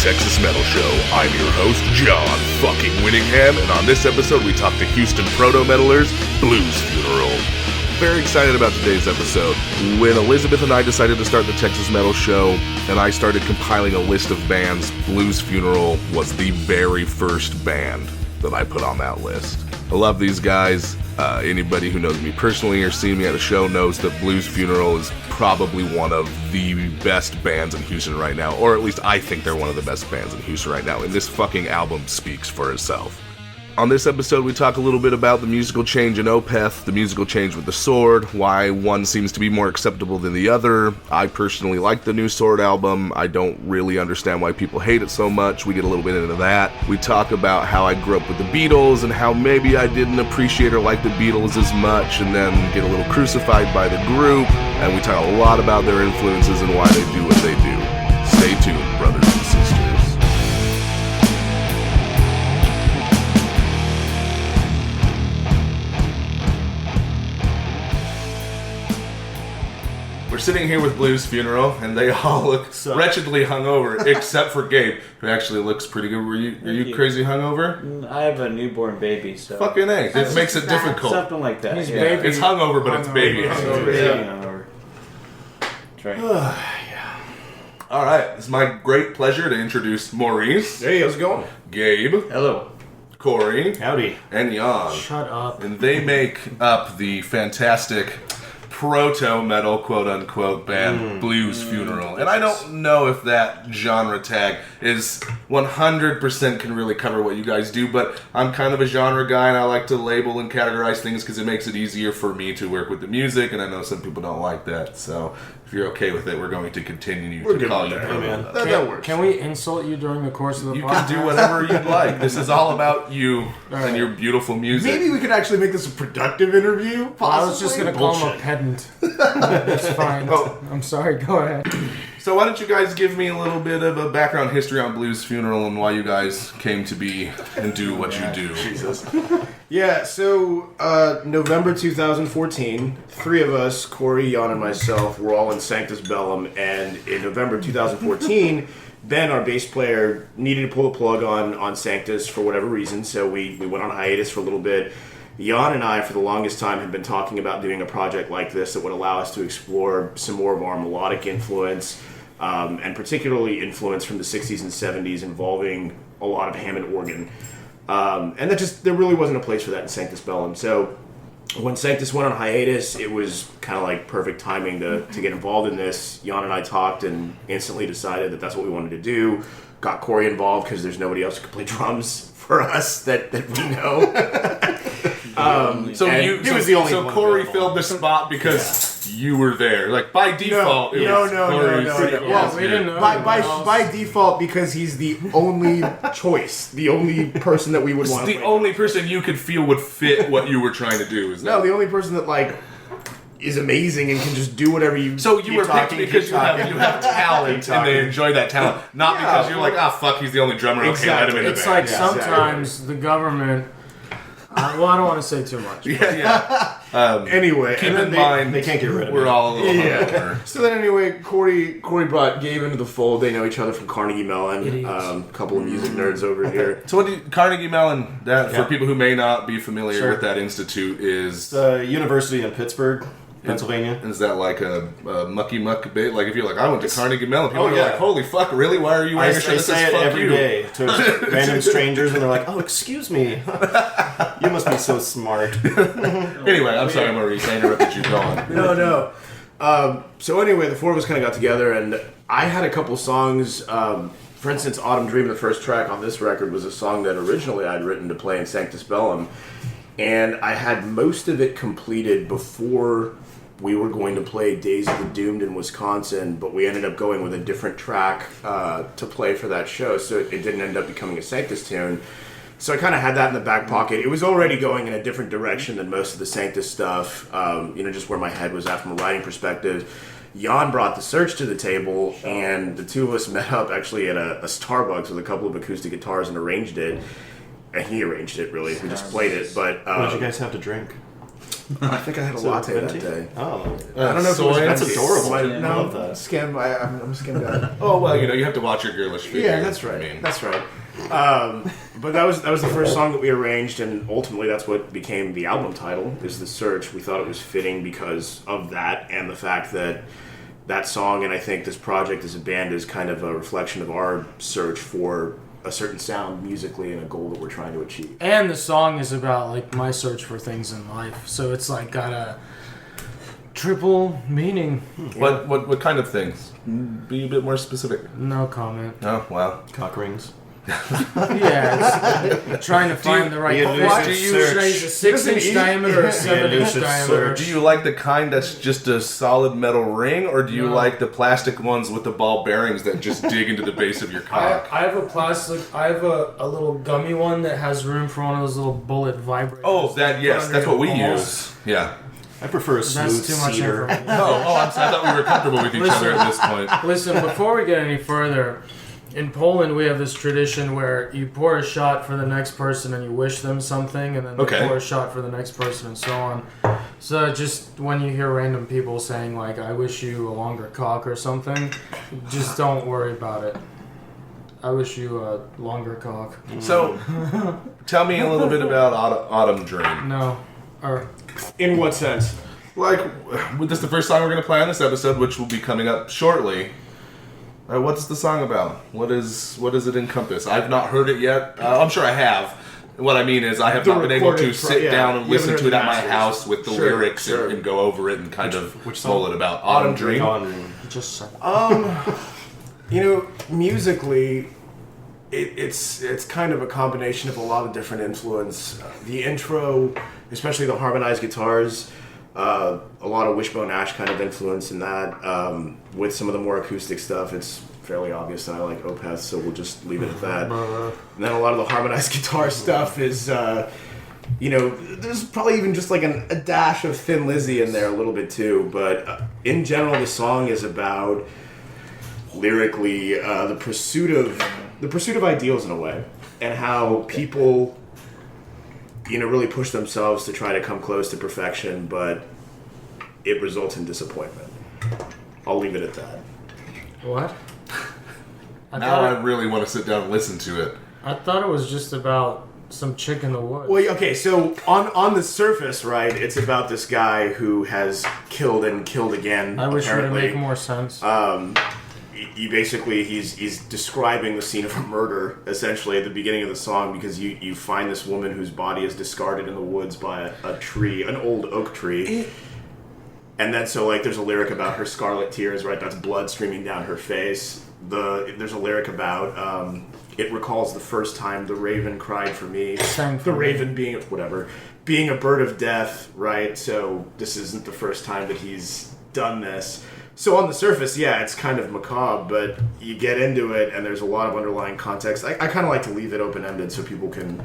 Texas Metal Show. I'm your host, John fucking Winningham, and on this episode we talk to Houston Proto-Metalers, Blues Funeral. Very excited about today's episode. When Elizabeth and I decided to start the Texas Metal Show, and I started compiling a list of bands, Blues Funeral was the very first band that I put on that list. I love these guys. Anybody who knows me personally or seen me at a show knows that Blues Funeral is probably one of the best bands in Houston right now, or at least I think they're one of the best bands in Houston right now, and this fucking album speaks for itself. On this episode, we talk a little bit about the musical change in Opeth, the musical change with the Sword, why one seems to be more acceptable than the other. I personally like the new Sword album. I don't really understand why people hate it so much. We get a little bit into that. We talk about how I grew up with the Beatles and how maybe I didn't appreciate or like the Beatles as much, and then get a little crucified by the group. And we talk a lot about their influences and why they do what they do. Stay tuned, brothers and sisters. We're sitting here with Blues Funeral, and they all look wretchedly hungover, except for Gabe, who actually looks pretty good. Are you crazy hungover? I have a newborn baby, so... Fucking A. It makes it difficult. Something like that. He's baby. It's hungover, but it's baby hungover. Hungover. That's right. Yeah. All right. It's my great pleasure to introduce Maurice. Hey, how's it going? Gabe. Hello. Corey. Howdy. And Jan. Shut up. And they make up the fantastic Proto-Metal, quote-unquote, band Blues Funeral. And I don't know if that genre tag is 100% can really cover what you guys do, but I'm kind of a genre guy, and I like to label and categorize things because it makes it easier for me to work with the music, and I know some people don't like that. So if you're okay with it, we're going to continue to call you Proto-Metal. That works. Can we insult you during the course of the You podcast? can do whatever you'd like. This is all about you and your beautiful music. Maybe we could actually make this a productive interview, possibly? I was just going to call him a pedant. That's fine. Oh. I'm sorry. Go ahead. So why don't you guys give me a little bit of a background history on Blues Funeral and why you guys came to be and do what you do. Jesus. Yeah, so November 2014, three of us, Corey, Jan, and myself, were all in Sanctus Bellum, and in November 2014, Ben, our bass player, needed to pull the plug on Sanctus for whatever reason, so we went on hiatus for a little bit. Jan and I, for the longest time, had been talking about doing a project like this that would allow us to explore some more of our melodic influence, and particularly influence from the 60s and 70s involving a lot of Hammond organ. And there really wasn't a place for that in Sanctus Bellum. So when Sanctus went on hiatus, it was kind of like perfect timing to get involved in this. Jan and I talked and instantly decided that that's what we wanted to do. Got Corey involved because there's nobody else who could play drums for us that we know. So Corey filled the spot because you were there. Like by default, No. Well, we didn't know. By default, because he's the only choice, the only person that we would want to the play. only person you could feel would fit what you were trying to do. Is that? No, the only person that is amazing and can just do whatever you. So you were picked because you have talent and they enjoy that talent, not because you're like, fuck, he's the only drummer. Okay, let him in the It's band. like sometimes the government... well, I don't want to say too much. Yeah. Anyway, Keep in mind, they can't get rid of we're it. all a little hungover. So then anyway, Corey brought Gabe into the fold. They know each other from Carnegie Mellon. A couple of music nerds over here. So what Carnegie Mellon, for people who may not be familiar with that institute, is... The university in Pittsburgh, Pennsylvania. Is that like a mucky muck bit? Like if you're like, I went to Carnegie Mellon, people are yeah. like, holy fuck, really? Why are you wearing I a shirt that say says it fuck every you? day to random strangers, and they're like, "Oh, excuse me, you must be so smart." Anyway, I'm sorry, Maurice, I interrupted you. Go on. No. So anyway, the four of us kind of got together, and I had a couple songs. For instance, Autumn Dream, the first track on this record, was a song that originally I'd written to play in Sanctus Bellum, and I had most of it completed before we were going to play Days of the Doomed in Wisconsin, but we ended up going with a different track to play for that show, so it didn't end up becoming a Sanctus tune. So I kind of had that in the back pocket. It was already going in a different direction than most of the Sanctus stuff, just where my head was at from a writing perspective. Jan brought the Search to the table, and the two of us met up actually at a Starbucks with a couple of acoustic guitars and arranged it. And he arranged it, really. We just played it, but... What did you guys have to drink? I think I had a latte that day. Oh. I don't know if it was soy. That's venti. adorable. I I love that. Skim. I'm a skim guy. Oh well, you have to watch your girlish figure. Yeah, that's right. I mean, That's right. But that was the first song that we arranged, and ultimately that's what became the album title. Is The Search. We thought it was fitting because of that, and the fact that song, and I think this project as a band is kind of a reflection of our search for a certain sound musically and a goal that we're trying to achieve. And the song is about like my search for things in life, so it's like got a triple meaning. what kind of things? Be a bit more specific. No comment. Oh wow. Cock rings. Yeah, it's trying to find the right the place. elusive Do you search. use a 6-inch diameter or a 7-inch elusive diameter? Do you like the kind that's just a solid metal ring, or do you No. like the plastic ones with the ball bearings that just dig into the base of your cock? I have a plastic. I have a little gummy one that has room for one of those little bullet vibrators. Oh, Under that's what we your balls. use. Yeah. I prefer a smooth That's too much cedar. information. I thought we were comfortable with each other at this point. Listen, before we get any further, in Poland we have this tradition where you pour a shot for the next person and you wish them something, and then Okay. they pour a shot for the next person and so on. So just when you hear random people saying like, I wish you a longer cock or something, just don't worry about it. I wish you a longer cock. So, tell me a little bit about Autumn Dream. No. Or In what sense? Like, this is the first song we're going to play on this episode, which will be coming up shortly. What's the song about? What does it encompass? I've not heard it yet. I'm sure I have. What I mean is, I have The not been able to recorded sit yeah, down and you haven't listen to heard it the at my masters. house with the Sure, lyrics sure. and go over it and kind of which mull song? it about. Autumn Dream. just Musically, it's kind of a combination of a lot of different influence. The intro, especially the harmonized guitars, a lot of Wishbone Ash kind of influence in that. With some of the more acoustic stuff, it's fairly obvious that I like Opeth, so we'll just leave it at that. And then a lot of the harmonized guitar stuff is, there's probably even just like a dash of Thin Lizzy in there a little bit too. But in general, the song is about lyrically the pursuit of ideals in a way, and how people really push themselves to try to come close to perfection, but it results in disappointment. I'll leave it at that. what? Now I really want to sit down and listen to it. I thought it was just about some chick in the woods. Well, okay, so on the surface, right, it's about this guy who has killed and killed again. I wish it would apparently. make more sense. You basically he's describing the scene of a murder essentially at the beginning of the song, because you find this woman whose body is discarded in the woods by a tree, an old oak tree. And then so like there's a lyric about her scarlet tears, right? That's blood streaming down her face. There's a lyric about it recalls the first time the raven cried for me. Sang for The me. raven being a bird of death, right? So this isn't the first time that he's done this. So on the surface, yeah, it's kind of macabre, but you get into it and there's a lot of underlying context. I kind of like to leave it open-ended so people can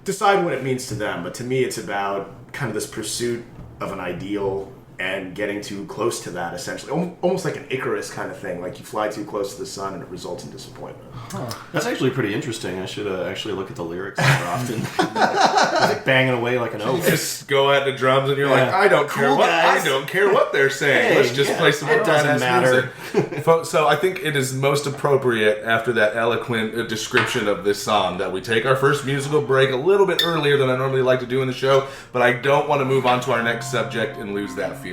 decide what it means to them. But to me, it's about kind of this pursuit of an ideal and getting too close to that, essentially. Almost like an Icarus kind of thing. Like you fly too close to the sun and it results in disappointment. That's actually pretty interesting. I should actually look at the lyrics more often. It's like banging away like an oak. Just go at the drums and you're like, Yeah. I don't care Cool, what guys. I don't care what they're saying. Hey, Let's just yeah, play some it doesn't badass matter. music. So I think it is most appropriate after that eloquent description of this song that we take our first musical break a little bit earlier than I normally like to do in the show, but I don't want to move on to our next subject and lose that feeling.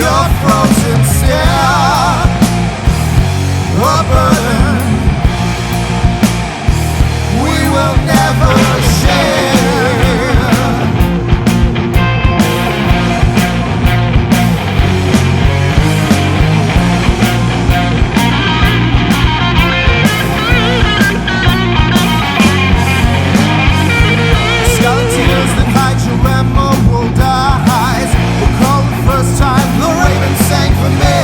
Your frozen stare, a burden we will never share. Skeletons that hide your emerald eyes will call the first time the raven sang for me.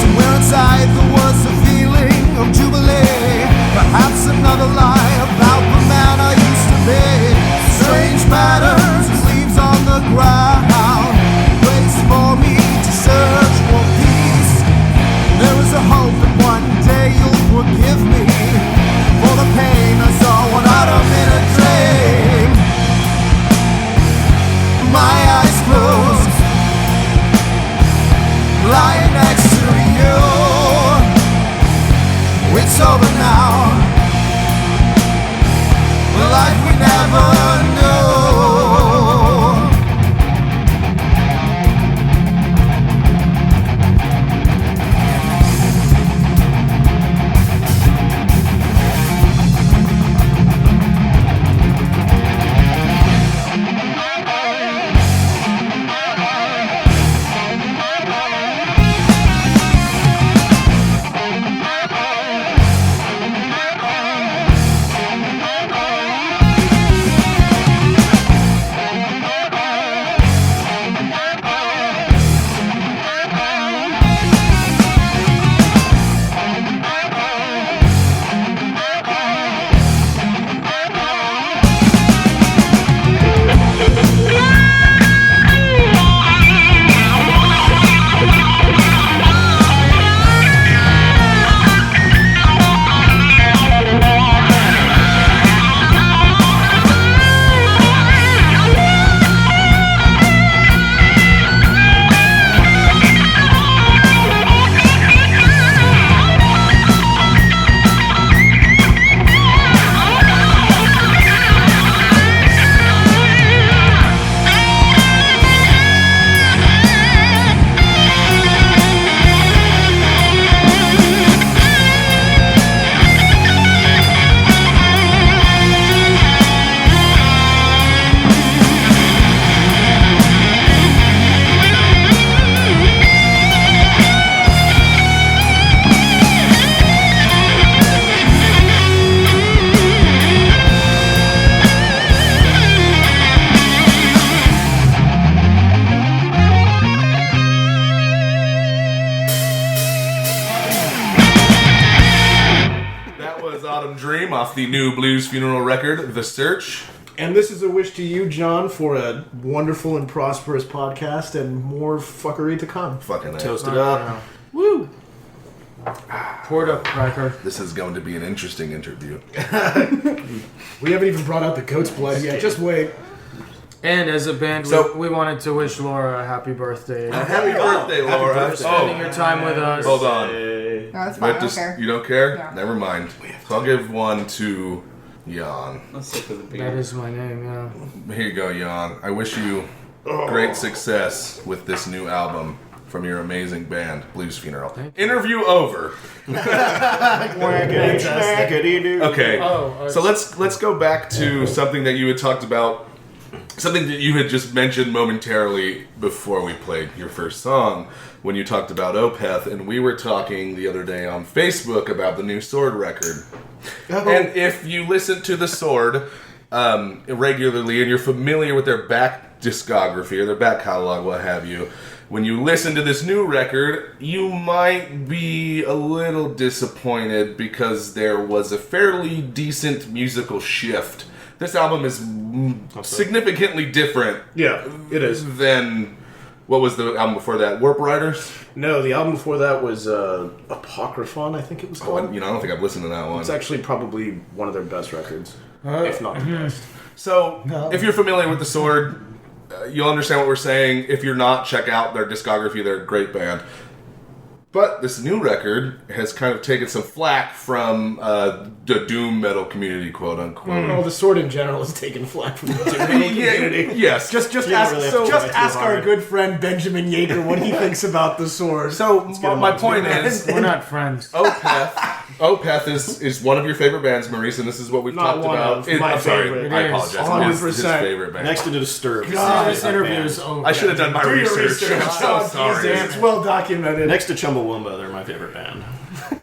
Somewhere inside there was a feeling of jubilee. Perhaps another lie about the man I used to be. Strange matters, leaves on the ground, place for me to search for peace. There is a hope that one day you'll forgive me for the pain I saw when I'm in a dream. My eyes closed, lying next to you. It's over now, the life we never knew. Dream off the new Blues Funeral record, The Search. And this is a wish to you, John, for a wonderful and prosperous podcast and more fuckery to come. Fucking Toast it up. Woo! Poured up cracker. This is going to be an interesting interview. We haven't even brought out the goat's blood yet. Just wait. And as a band, So- we wanted to wish Laura a happy birthday. Happy birthday, Laura. birthday. Spending your time with us. Hold on. No, it's I fine. I don't just- care. you don't care? Yeah. Never mind. So I'll give one to Jan. Let's stick with the That beer. is my name, yeah. Here you go, Jan. I wish you great success with this new album from your amazing band, Blues Funeral. Thank Interview over. Okay. So let's go back to something that you had talked about, something that you had just mentioned momentarily before we played your first song, when you talked about Opeth, and we were talking the other day on Facebook about the new Sword record. And if you listen to the Sword regularly and you're familiar with their back discography or their back catalog, what have you, when you listen to this new record, you might be a little disappointed because there was a fairly decent musical shift. This album is significantly different Yeah, it is. than... What was the album before that? Warp Riders? No, the album before that was Apocryphon, I think it was called. I don't think I've listened to that one. It's actually probably one of their best records, if not the best. So, if you're familiar with The Sword, you'll understand what we're saying. If you're not, check out their discography. They're a great band. But this new record has kind of taken some flack from the doom metal community, quote unquote. Well, the Sword in general is taking flack from the doom metal community. Yes. Just don't ask, really have to try too ask our hard. good friend Benjamin Yeager what he thinks about the Sword. So my point is, We're not friends. Opeth is one of your favorite bands, Maurice, and this is what we've Not talked one about. of my I'm sorry, favorite. I It is. apologize. It is his 100%. favorite band. Next to the Disturbed. This interview is over. I should have done my Do your research. I'm so Oh, sorry. Jesus, it's well documented. Next to Chumbawamba, they're my favorite band.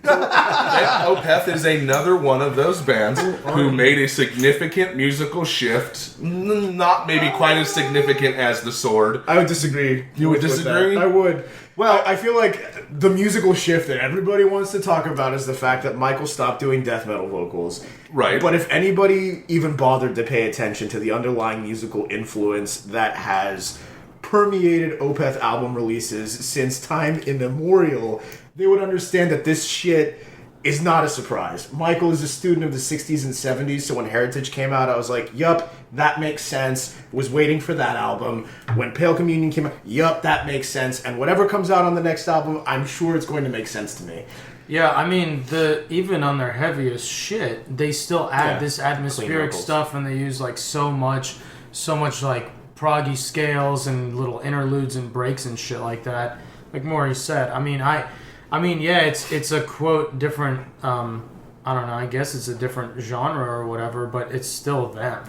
Opeth is another one of those bands who made a significant musical shift, not maybe quite as significant as The Sword. I would disagree. You would with disagree? that. I would. Well, I feel like the musical shift that everybody wants to talk about is the fact that Michael stopped doing death metal vocals. Right. But if anybody even bothered to pay attention to the underlying musical influence that has permeated Opeth album releases since time immemorial, they would understand that this shit is not a surprise. Michael is a student of the 60s and 70s, so when Heritage came out, I was like, yup, that makes sense. Was waiting for that album. When Pale Communion came out, yup, that makes sense. And whatever comes out on the next album, I'm sure it's going to make sense to me. Yeah, I mean, even on their heaviest shit, they still add this atmospheric vocals. stuff, and they use like so much like proggy scales and little interludes and breaks and shit like that. Like Maurice said, I mean, yeah, it's a quote different. I don't know. I guess it's a different genre or whatever, but it's still them.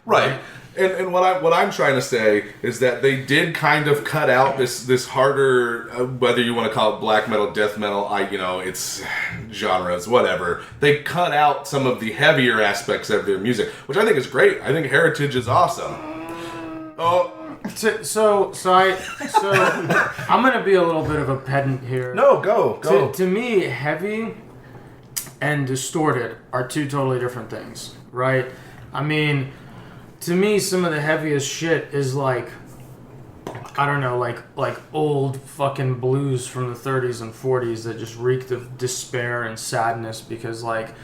Right. And what I'm trying to say is that they did kind of cut out this harder, whether you want to call it black metal, death metal, it's genres, whatever. They cut out some of the heavier aspects of their music, which I think is great. I think Heritage is awesome. Oh. So I'm gonna be a little bit of a pedant here. No, go. To me, heavy and distorted are two totally different things, right? I mean, to me, some of the heaviest shit is like, I don't know, like old fucking blues from the 30s and 40s that just reeked of despair and sadness, because like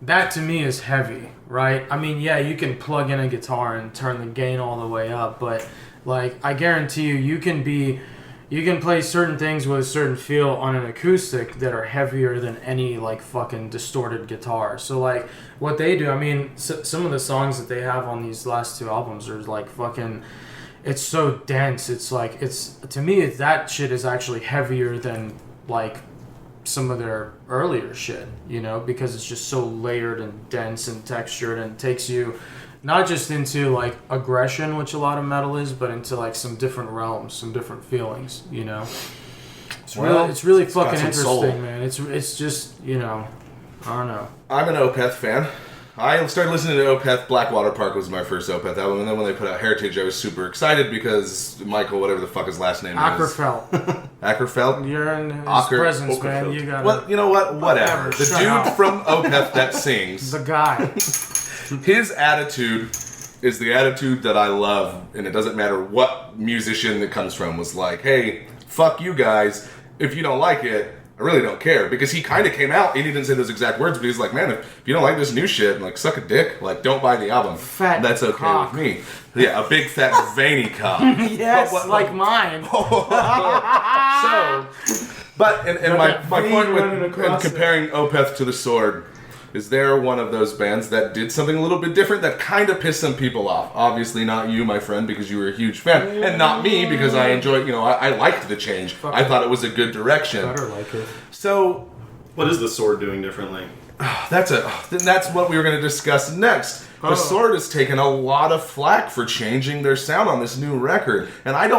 that to me is heavy, right? I mean, yeah, you can plug in a guitar and turn the gain all the way up, but like I guarantee you can play certain things with a certain feel on an acoustic that are heavier than any like fucking distorted guitar. So like what they do, I mean, some of the songs that they have on these last two albums are like fucking, it's so dense. It's like, to me, that shit is actually heavier than like some of their earlier shit, because it's just so layered and dense and textured, and takes you not just into like aggression, which a lot of metal is, but into like some different realms, some different feelings, It's really fucking got some interesting, soul. man. It's just, I don't know. I'm an Opeth fan. I started listening to Opeth. Blackwater Park was my first Opeth album, and then when they put out Heritage, I was super excited because Michael, whatever the fuck his last name is. Ackerfeld. Ackerfeld? You're in his Acker- presence, man. Ockerfeld. You got Well, you know what? Whatever. The Shut dude up. from Opeth that sings, the guy. his attitude is the attitude that I love, and it doesn't matter what musician it comes from, was like, hey, fuck you guys. If you don't like it, I really don't care. Because he kind of came out, and he didn't say those exact words, but he's like, man, if you don't like this new shit, like, suck a dick. Like, don't buy the album. Fat That's okay cock. with me. Yeah, a big, fat, veiny cock. Yes, But like mine. And my that point vein with running across comparing Opeth to The Sword is they're one of those bands that did something a little bit different that kind of pissed some people off. Obviously not you, my friend, because you were a huge fan. And not me, because I enjoyed, I liked the change. I thought it was a good direction. Better like it. So What is the Sword doing differently? that's what we were going to discuss next. The Sword has taken a lot of flack for changing their sound on this new record, and I'm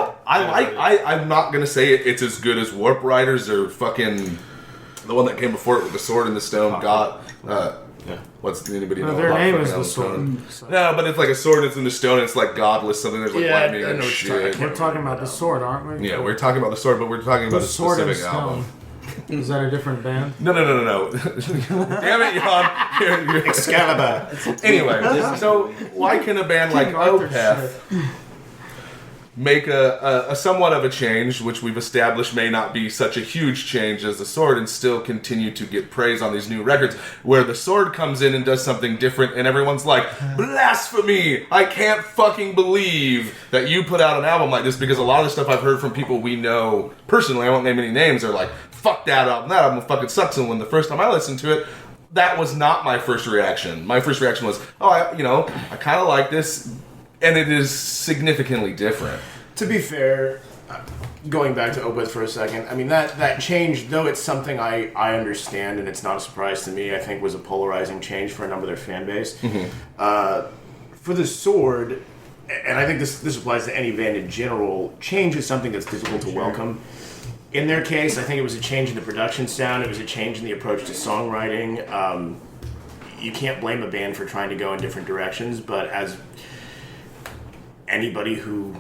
not going to say it's as good as Warp Riders or fucking the one that came before it with the Sword in the Stone. What's anybody know? Their about name fucking is the Stone? Sword. No, but it's like a sword that's in the stone. And it's like godless something. There's like Yeah, lightning I and know what you're shit. We're talking about the Sword, aren't we? Yeah, we're talking about the Sword, but we're talking about The a Sword and specific album. Stone. Is that a different band? No. Damn it, Jan. You're Excalibur. Anyway, so why can a band like King Arthur Opeth make a somewhat of a change, which we've established may not be such a huge change as the Sword, and still continue to get praise on these new records, where the Sword comes in and does something different, and everyone's like, blasphemy! I can't fucking believe that you put out an album like this, because a lot of the stuff I've heard from people we know personally, I won't name any names, are like, fuck that album fucking sucks, and when the first time I listened to it, that was not my first reaction. My first reaction was, I kind of like this, and it is significantly different. To be fair, going back to Opeth for a second, I mean, that change, though it's something I understand and it's not a surprise to me, I think was a polarizing change for a number of their fan base. For the Sword, and I think this applies to any band in general, change is something that's difficult to welcome. In their case, I think it was a change in the production sound, it was a change in the approach to songwriting. You can't blame a band for trying to go in different directions, but as anybody who,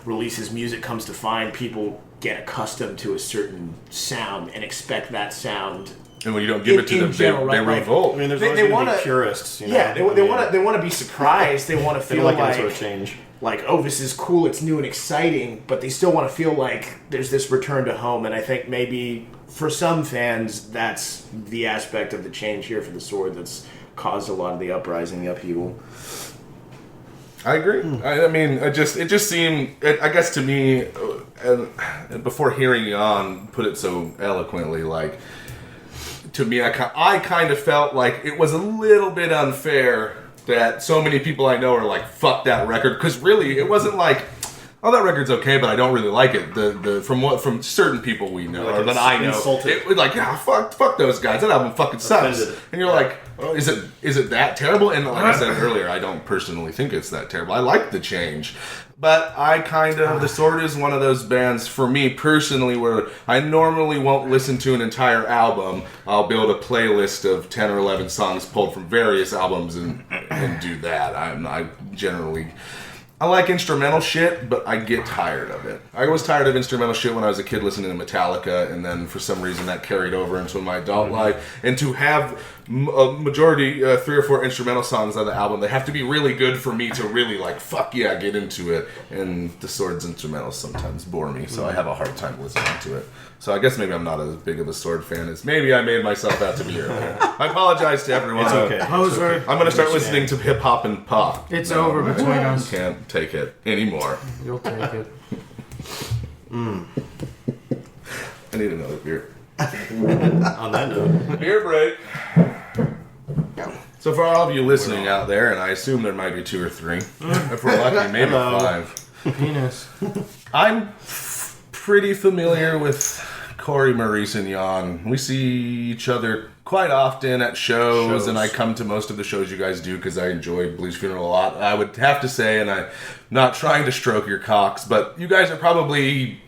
releases music comes to find, people get accustomed to a certain sound and expect that sound. And when you don't give it to them, they revolt. I mean, there's They want wanna- to be purists. Yeah, they want to be surprised. They want to They feel like like any sort of change. oh, this is cool, it's new and exciting, but they still want to feel like there's this return to home. And I think maybe for some fans, that's the aspect of the change here for the Sword that's caused a lot of the uprising, the upheaval. I agree. I mean, it just seemed, I guess to me, and before hearing Jan put it so eloquently, like, to me, I kind of felt like it was a little bit unfair that so many people I know are like, fuck that record, because really, it wasn't like, oh, that record's okay, but I don't really like it. From certain people we know, or that I know, it was like, yeah, fuck those guys. That album fucking sucks. And you're like, oh, is it that terrible? And like I said earlier, I don't personally think it's that terrible. I like the change, but the Sword is one of those bands for me personally where I normally won't listen to an entire album. I'll build a playlist of 10 or 11 songs pulled from various albums and do that. I like instrumental shit, but I get tired of it. I was tired of instrumental shit when I was a kid listening to Metallica, and then for some reason that carried over into my adult life. And to have a majority, 3 or 4 instrumental songs on the album, they have to be really good for me to really like, fuck yeah, get into it. And the Sword's instrumentals sometimes bore me, so I have a hard time listening to it. So I guess maybe I'm not as big of a Sword fan as maybe I made myself out to be earlier. I apologize to everyone. It's okay. Poser. I'm going to start listening to hip hop and pop. It's over between us. Can't take it anymore. You'll take it. I need another beer. On that note, Beer break. So for all of you listening out there, and I assume there might be 2 or 3, if we're lucky, maybe 5. Penis. I'm pretty familiar with Corey, Maurice, and Jan. We see each other quite often at shows, and I come to most of the shows you guys do because I enjoy Blues Funeral a lot. I would have to say, and I'm not trying to stroke your cocks, but you guys are probably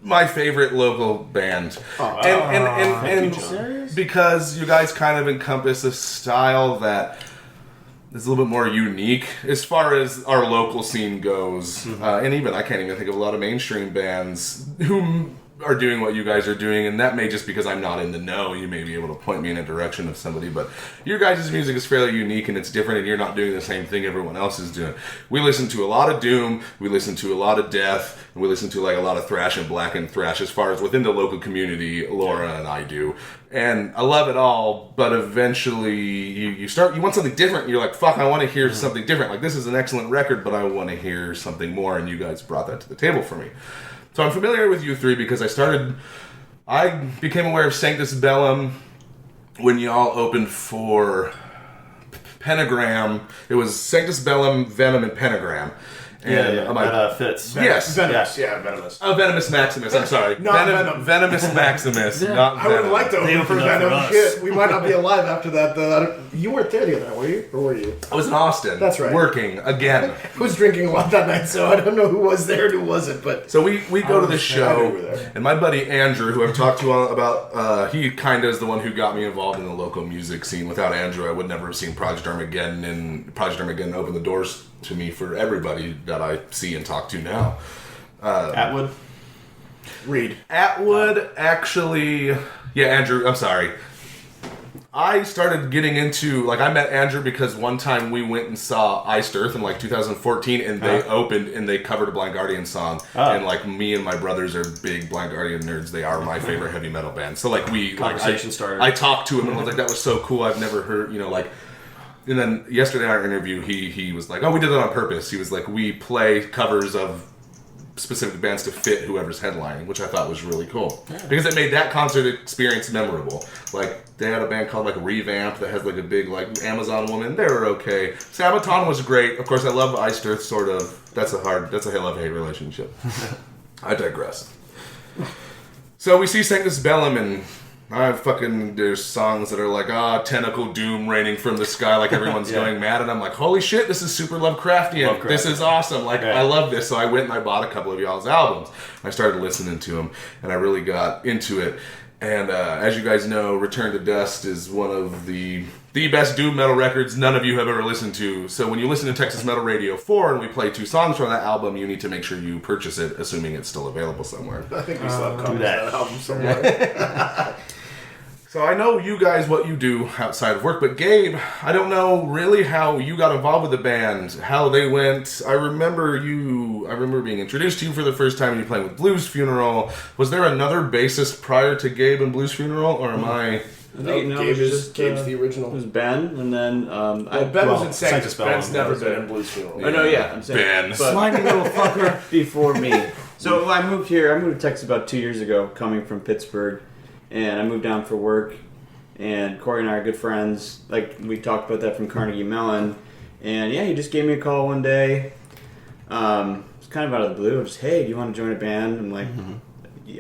my favorite local band. And because you guys kind of encompass a style that is a little bit more unique as far as our local scene goes. And even, I can't even think of a lot of mainstream bands who are doing what you guys are doing, and that may just because I'm not in the know. You may be able to point me in a direction of somebody, but your guys' music is fairly unique and it's different, and you're not doing the same thing everyone else is doing. We listen to a lot of doom, we listen to a lot of death, and we listen to like a lot of thrash and blackened thrash as far as within the local community. Laura and I do, and I love it all, but eventually you want something different, and you're like, fuck, I want to hear something different. Like, this is an excellent record, but I want to hear something more, and you guys brought that to the table for me. So I'm familiar with you 3 because I became aware of Sanctus Bellum when y'all opened for Pentagram. It was Sanctus Bellum, Venom, and Pentagram. And that fits. Yes. Venomous, yeah, Venomous. Oh, Venomous Maximus, I'm sorry. Not Venom. Venomous Maximus, not I would Venom. like to They open for opened up for Venom. us. Shit, we might not be alive after that, though. You weren't there the other night, were you? Or were you? I was in Austin. That's right. Working, again. I was drinking a lot that night, so I don't know who was there and who wasn't, but... So we go to the I show, know you were there. and my buddy Andrew, who I've talked to about, he kind of is the one who got me involved in the local music scene. Without Andrew, I would never have seen Project Armageddon, and Project Armageddon opened the doors to me for everybody that I see and talk to now. Atwood. Reed. Atwood, actually... Yeah, Andrew, I'm sorry. I started getting into, like, I met Andrew because one time we went and saw Iced Earth in, like, 2014, and they opened and they covered a Blind Guardian song. And, like, me and my brothers are big Blind Guardian nerds. They are my favorite heavy metal band. So, like, Conversation started. I talked to him and was like, that was so cool. I've never heard, you know, like... And then yesterday in our interview, he was like, oh, we did it on purpose. He was like, we play covers of specific bands to fit whoever's headlining, which I thought was really cool. Yeah. Because it made that concert experience memorable. Like, they had a band called, like, Revamp that has, like, a big, like, Amazon woman. They were okay. Sabaton was great. Of course, I love Iced Earth, sort of. That's a love-hate relationship. I digress. So we see Sanctus Bellum, and there's songs that are like, tentacle doom raining from the sky, like everyone's going mad, and I'm like, holy shit, this is super Lovecraftian. This is awesome. Like, I love this. So I went and I bought a couple of y'all's albums. I started listening to them, and I really got into it. And as you guys know, Return to Dust is one of the best doom metal records none of you have ever listened to. So when you listen to Texas Metal Radio 4 and we play 2 songs from that album, you need to make sure you purchase it, assuming it's still available somewhere. I think we still have copies of that album somewhere. So I know you guys what you do outside of work, but Gabe, I don't know really how you got involved with the band, how they went. I remember being introduced to you for the first time and you playing with Blues Funeral. Was there another bassist prior to Gabe and Blues Funeral, or am I... Gabe's the original. It was Ben, and then Ben was in Sanctus Bellum. Ben's never been in Blues Funeral. Oh no, yeah, I'm saying Ben, slimy little fucker. Before me. So I moved here. I moved to Texas about 2 years ago, coming from Pittsburgh. And I moved down for work, and Corey and I are good friends. Like, we talked about that from Carnegie Mellon. And yeah, he just gave me a call one day. It's kind of out of the blue. Just, hey, do you want to join a band? I'm like,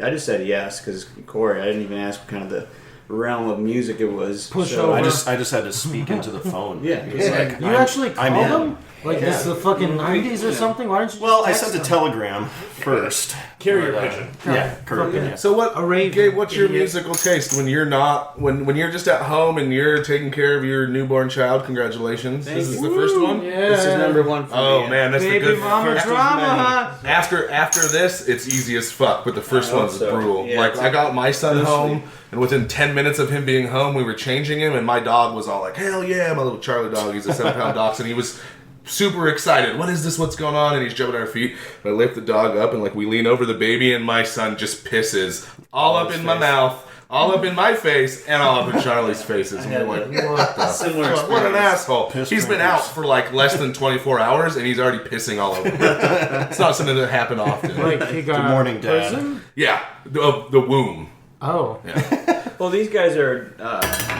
I just said yes, because Corey, I didn't even ask what kind of the realm of music it was. Over. I just had to speak into the phone. Yeah. It was like, you actually called him? Like, Yeah. this is the fucking 90s or something? Why don't you Well, I just sent a text him? telegram first. Carrier pigeon. Yeah, courier pigeon. Yeah. So what, Raven. Gabe, what's your musical taste when you're not, when you're just at home and you're taking care of your newborn child? Congratulations. Thank This is you. the first one? Yeah. This is number one for me. Oh man, that's Baby the good mama first drama. After this, it's easy as fuck, but the first I hope one's so. brutal. Yeah, like, it's I got my son honestly. home, and within 10 minutes of him being home, we were changing him, and my dog was all like, hell yeah, my little Charlie dog, he's a 7-pound dachshund, he was super excited. What is this? What's going on? And he's jumping at our feet. And I lift the dog up, and like we lean over the baby, and my son just pisses all up in my mouth, all up in my face, and all up in Charlie's faces. And we're like, what the Similar fuck? What an experience. asshole. Piss He's been drinkers. out for like less than 24 hours, and he's already pissing all over me. It's not something that happened often. Like, he got Good morning, Dad. prison? Yeah, the womb. Oh. Yeah. Well, these guys are.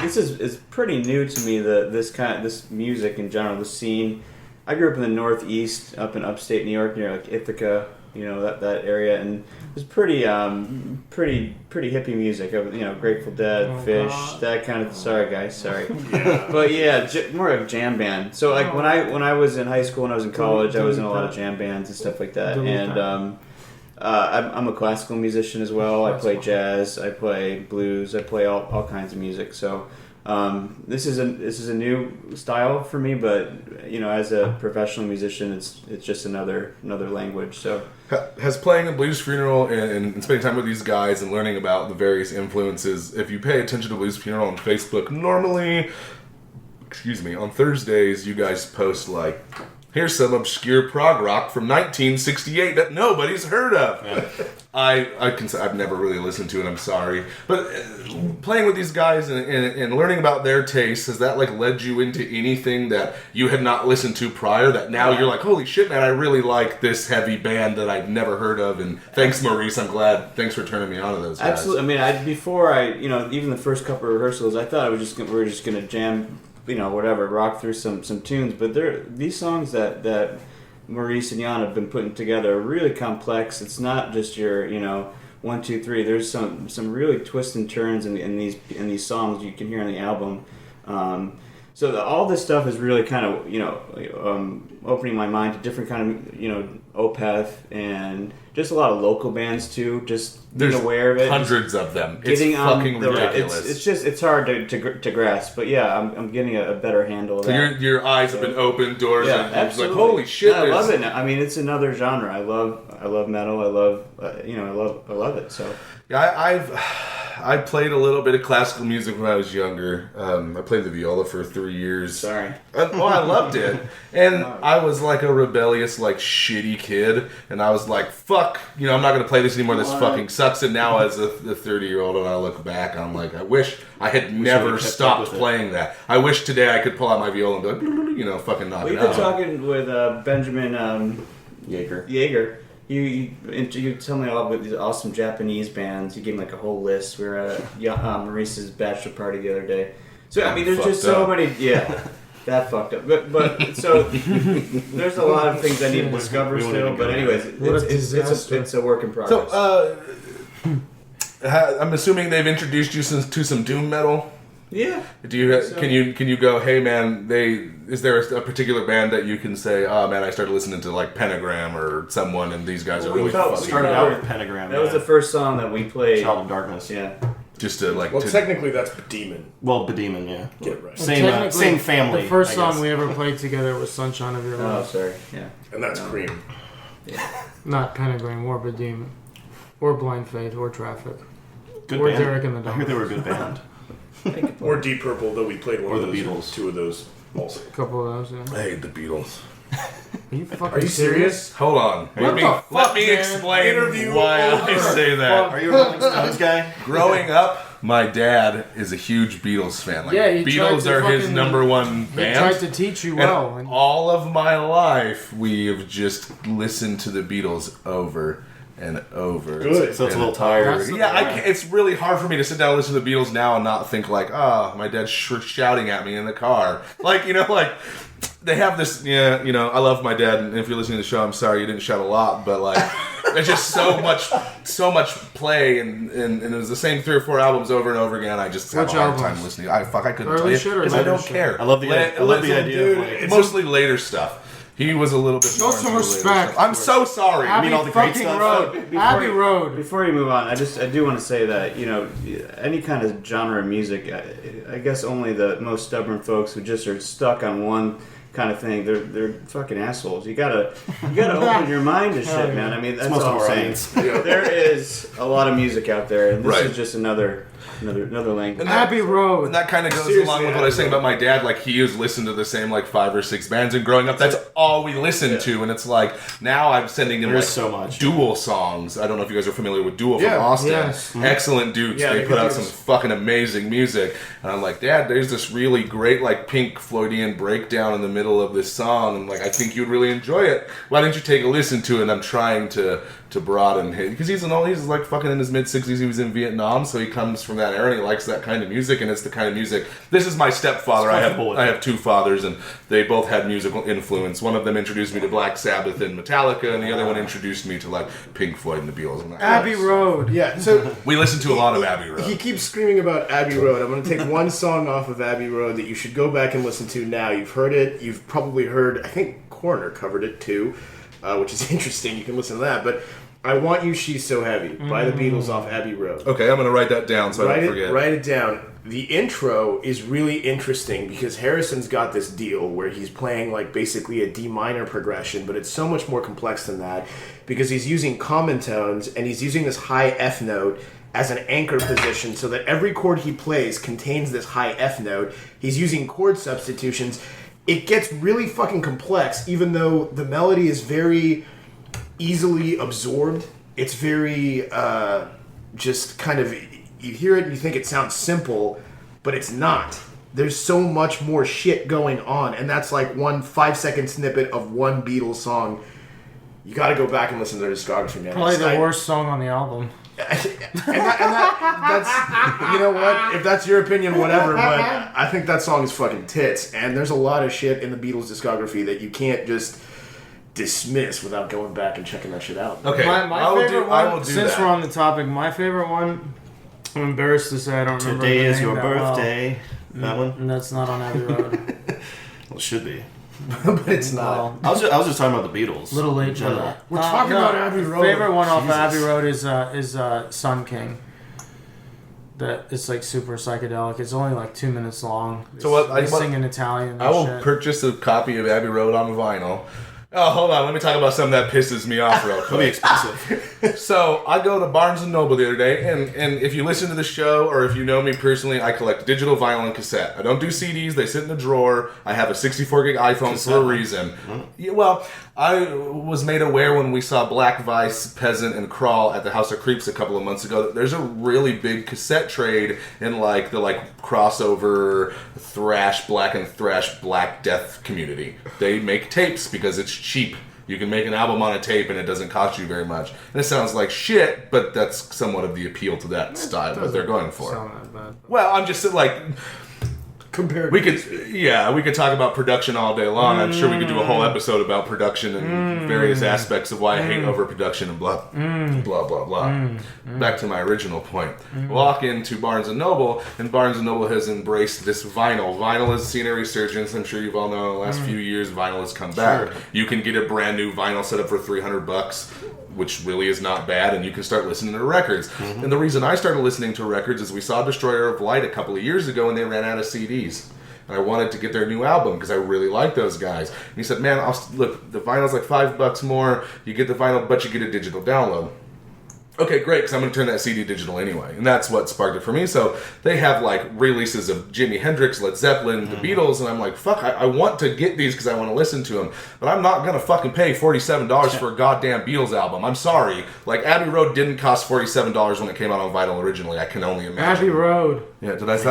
This is pretty new to me. This music in general, the scene. I grew up in the Northeast, up in upstate New York, near like Ithaca, that area, and it was pretty hippie music. Grateful Dead, Oh, Fish, God. that kind of. Sorry, guys, sorry. But yeah, more of a jam band. So like when I was in high school and I was in college, I was in a lot of jam bands and stuff like that. Delete And I'm a classical musician as well. I play jazz, I play blues, I play all kinds of music. So this is a new style for me, but as a professional musician, it's just another language. So Has playing a Blues Funeral and spending time with these guys and learning about the various influences, if you pay attention to Blues Funeral on Facebook, normally, on Thursdays, you guys post like, here's some obscure prog rock from 1968 that nobody's heard of. Yeah. I've never really listened to it, I'm sorry. But playing with these guys and learning about their tastes, has that like led you into anything that you had not listened to prior that now you're like, holy shit, man, I really like this heavy band that I've never heard of? And thanks, Maurice, thanks for turning me on to those guys. Absolutely. I mean, before even the first couple of rehearsals, I thought we were just going to jam, whatever, rock through some tunes. But these songs that Maurice and Jan have been putting together are really complex. It's not just your 1, 2, 3. There's some really twists and turns in these songs you can hear on the album. So all this stuff is really kind of opening my mind to different kind of Opeth and just a lot of local bands too. Just being aware of it. Hundreds of them. Getting it's fucking ridiculous. It's hard to grasp, but yeah, I'm getting a better handle of So that. your eyes have been opened, doors, Yeah, and it's absolutely. like, holy shit! Yeah, I love it. I mean, it's another genre. I love metal. I love I love it. So Yeah, I played a little bit of classical music when I was younger. I played the viola for 3 years. Sorry. I loved it. And I was like a rebellious, like, shitty kid. And I was like, fuck, I'm not going to play this anymore. This fucking sucks. And now as a 30-year-old, and I look back, I'm like, I wish I had never stopped playing that. I wish today I could pull out my viola and be like, fucking knock it We've out. been talking with Benjamin Yeager. You tell me all about these awesome Japanese bands. You gave me like a whole list. We were at Maurice's bachelor party the other day. So I mean, there's just so many. Yeah, that fucked up. But so there's a lot of things I need to discover still. But anyways, it's a work in progress. So I'm assuming they've introduced you to some doom metal. Yeah. Can you go, hey man, is there a particular band that you can say, oh man, I started listening to like Pentagram or someone and these guys are really funny. Started out with Pentagram. That was the first song that we played. Child of Darkness. Yeah. Just to like. Well, technically that's Demon. Well, Demon, yeah. Get it right. Same family. The first song we ever played together was Sunshine of Your Oh, Love. sorry. Yeah. And that's Cream. Yeah. Not Pentagram or Demon. Or Blind Faith or Traffic. Good or band. Derek and the I heard Dogs. they were a good band. Or Deep Purple, though we played one Or of the those. Beatles. Two of those also. A couple of those, yeah. I hate the Beatles. Are you fucking Are you serious? Hold on. Let me explain Interview why I over. say that. Are you a Rolling Stones guy? Growing up, my dad is a huge Beatles fan. Like, Yeah, he tried Beatles to are his fucking- number one He band. tried to teach you well. And And all of my life, we have just listened to the Beatles over and over. Good. So it's a little tired. That's- Yeah, it's really hard for me to sit down and listen to the Beatles now and not think like, my dad's shouting at me in the car. Like, they have this, I love my dad, and if you're listening to the show, I'm sorry you didn't shout a lot, but like, there's just so much play, and it was the same 3 or 4 albums over and over again. I just have a Which hard albums? time listening. I couldn't Early tell you shit or because I later don't shit? care. I love the idea of like, Mostly later stuff. He was a little bit. Show more some into the later respect. stuff. I'm so sorry. Abbey all the great fucking stuff? Road. Abbey Road. Before you move on, I do want to say that any kind of genre of music, I guess only the most stubborn folks who just are stuck on one kind of thing, they're fucking assholes. You gotta open your mind to shit, man. I mean, that's most all of our I'm audience. saying. There is a lot of music out there, and this Right. is just another language. And that- Abbey Road. And that kind of goes Seriously, along with what I was saying about my dad. Like, he has listened to the same, 5 or 6 bands, and growing up, that's all we listened to. And it's like, now I'm sending him, There's so much. DUEL songs. I don't know if you guys are familiar with DUEL Yeah. from Austin. Yes. Excellent dudes. Yeah, they they're put good out some dudes. fucking amazing music. And I'm like, Dad, there's this really great, Pink Floydian breakdown in the middle of this song. And, I think you'd really enjoy it. Why don't you take a listen to it? And I'm trying to broaden his, because he's fucking in his mid-60s. He was in Vietnam, so he comes from that era and he likes that kind of music, and it's the kind of music. This is my stepfather. I have 2 fathers, and they both had musical influence. One of them introduced me to Black Sabbath and Metallica, and the other one introduced me to Pink Floyd and the Beatles. And Abbey Road. Yeah, so we listen to a lot of Abbey Road. he keeps screaming about Abbey Road. I'm going to take one song off of Abbey Road that you should go back and listen to now. You've heard it. You've probably heard, I think Coroner covered it too, which is interesting. You can listen to that. But I Want You, She's So Heavy by the Beatles off Abbey Road. Okay, I'm going to write that down so I don't forget. Write it down. The intro is really interesting because Harrison's got this deal where he's playing basically a D minor progression, but it's so much more complex than that because he's using common tones and he's using this high F note as an anchor position so that every chord he plays contains this high F note. He's using chord substitutions. It gets really fucking complex even though the melody is very easily absorbed. It's very just kind of, you hear it and you think it sounds simple, but it's not. There's so much more shit going on, and that's one 5-second snippet of one Beatles song. You got to go back and listen to their discography, man. Probably the worst song on the album. That's, you know what? If that's your opinion, whatever. But I think that song is fucking tits, and there's a lot of shit in the Beatles discography that you can't just dismiss without going back and checking that shit out. Okay, My favorite one, I will do since that. we're on the topic, my favorite one, I'm embarrassed to say I don't remember Today the is name your that well. birthday. That one? And that's not on Abbey Road. Well, it should be. But it's not. Well, I was just talking about the Beatles. little late in for general. that. We're talking about Abbey Road. Favorite one off Jesus. Abbey Road is Sun King. That it's super psychedelic. It's only 2 minutes long. So what- They sing in Italian. And I will shit. purchase a copy of Abbey Road on vinyl. Oh, hold on. Let me talk about something that pisses me off real It'll be quick. expensive. So I go to Barnes & Noble the other day, and if you listen to the show, or if you know me personally, I collect digital, vinyl, and cassette. I don't do CDs. They sit in a drawer. I have a 64-gig iPhone for a reason. Yeah, well, I was made aware when we saw Black Vice, Peasant, and Crawl at the House of Creeps a couple of months ago that there's a really big cassette trade in like the crossover thrash black and thrash black death community. They make tapes because it's cheap. You can make an album on a tape and it doesn't cost you very much. And it sounds like shit, but that's somewhat of the appeal to that style that they're going for. Sound that bad. Well, I'm just like... Compared we could talk about production all day long. I'm sure we could do a whole episode about production and various aspects of why I hate overproduction and blah, blah, blah, blah. Back to my original point. Walk into Barnes & Noble, and Barnes & Noble has embraced this vinyl. Vinyl has seen a resurgence. I'm sure you've all known in the last few years, vinyl has come back. You can get a brand new vinyl set up for $300, which really is not bad, and you can start listening to records. And the reason I started listening to records is we saw Destroyer of Light a couple of years ago, and they ran out of CDs. And I wanted to get their new album because I really like those guys. And he said, man, look, the vinyl's like $5 more. You get the vinyl, but you get a digital download. Okay, great, because I'm going to turn that CD digital anyway. And that's what sparked it for me. So they have like releases of Jimi Hendrix, Led Zeppelin, the Beatles, and I'm like, fuck, I want to get these because I want to listen to them. But I'm not going to fucking pay $47 for a goddamn Beatles album. I'm sorry. Like, Abbey Road didn't cost $47 when it came out on vinyl originally. I can only imagine. Abbey Road. Yeah, what did I say?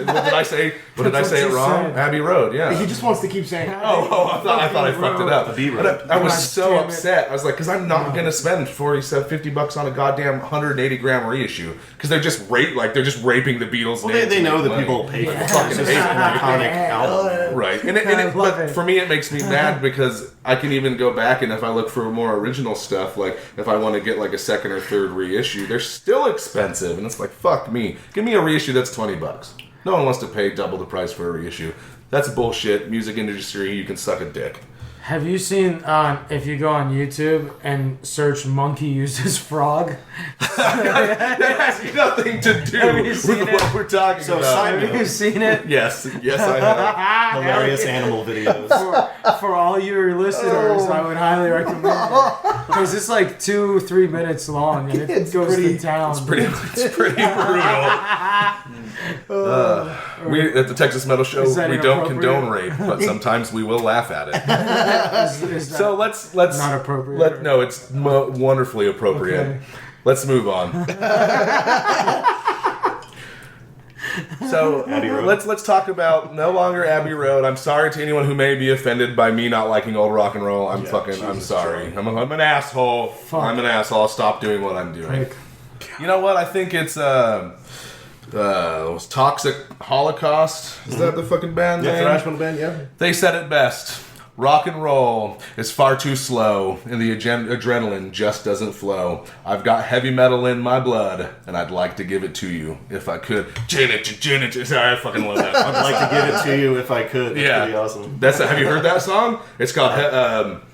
What did I say? What did I say it wrong? said. Abbey Road, yeah. He just wants to keep saying, I thought I fucked it up. But I was so damn it. upset. I was like, because I'm not going to spend $50 on a goddamn 180-gram reissue because they're just raping the Beatles. Well, they know that people will pay for it. fucking It's hate an iconic album. Right, it. for me it makes me mad because I can even go back and if I look for more original stuff, like if I want to get like a second or third reissue, they're still expensive, and it's like, fuck me. Give me a reissue that's $20. No one wants to pay double the price for a reissue. That's bullshit. Music industry, you can suck a dick. Have you seen, if you go on YouTube and search monkey uses frog? That has nothing to do with what we're talking about. Have you seen it? Yes, I have. Hilarious animal videos. For all your listeners, I would highly recommend it. Because it's like 2-3 minutes long and it goes to town. It's pretty brutal. We at the Texas Metal Show, we don't condone rape, but sometimes we will laugh at it. Is that So let's not appropriate? No, it's wonderfully appropriate. Okay. Let's move on. So Abbey Road. let's talk about no longer Abbey Road. I'm sorry to anyone who may be offended by me not liking old rock and roll. I'm sorry. I'm an asshole. Fuck. I'm an asshole. I'll stop doing what I'm doing. You know what? I think it's was Toxic Holocaust. Is that the fucking band name? thrash metal band, yeah. They said it best. Rock and roll is far too slow, and the adrenaline just doesn't flow. I've got heavy metal in my blood, and I'd like to give it to you if I could. Sorry, I fucking love that. I'd like to give it to you if I could. That's pretty awesome. Have you heard that song? It's called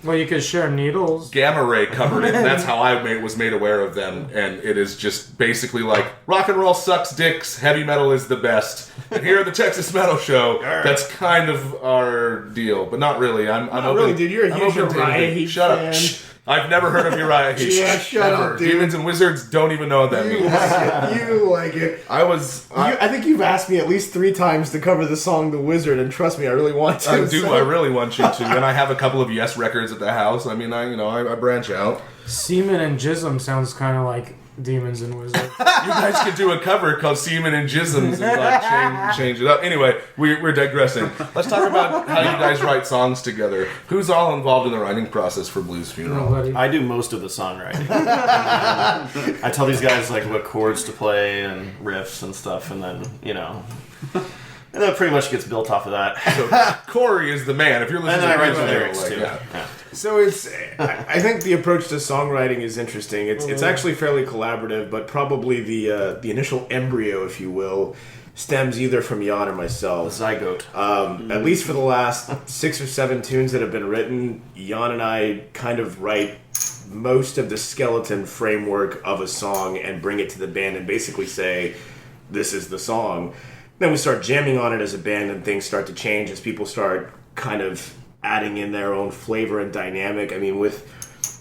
Well, you could share needles. Gamma Ray covered it. That's how I was made aware of them, and it is just basically like rock and roll sucks dicks, heavy metal is the best. And here at the Texas Metal Show, that's kind of our deal, but not really. I'm open. Really, dude, you're a I'm huge open to Uriah anything. Heep Shut fan. up. Shh. I've never heard of Uriah Heep. Yeah, shut Never. up, dude. Demons and Wizards don't even know what that You means. like it. You like it. I think you've asked me at least 3 times to cover the song "The Wizard," and trust me, I really want to. I do. I really want you to, and I have a couple of Yes records at the house. I mean, I branch out. Semen and Jism sounds kind of like Demons and Wizards. You guys could do a cover called Semen and Jisms and like change it up. Anyway, we're digressing. Let's talk about how you guys write songs together. Who's all involved in the writing process for Blues Funeral? Nobody. I do most of the songwriting. I tell these guys like what chords to play and riffs and stuff, and then and that pretty much gets built off of that. So Corey is the man. If you're listening, And then to I write the radio, lyrics too. yeah. Yeah. So I think the approach to songwriting is interesting. It's actually fairly collaborative, but probably the initial embryo, if you will, stems either from Jan or myself. Zygote. At least for the last 6 or 7 tunes that have been written, Jan and I kind of write most of the skeleton framework of a song and bring it to the band and basically say, this is the song. Then we start jamming on it as a band and things start to change as people start kind of adding in their own flavor and dynamic. I mean, with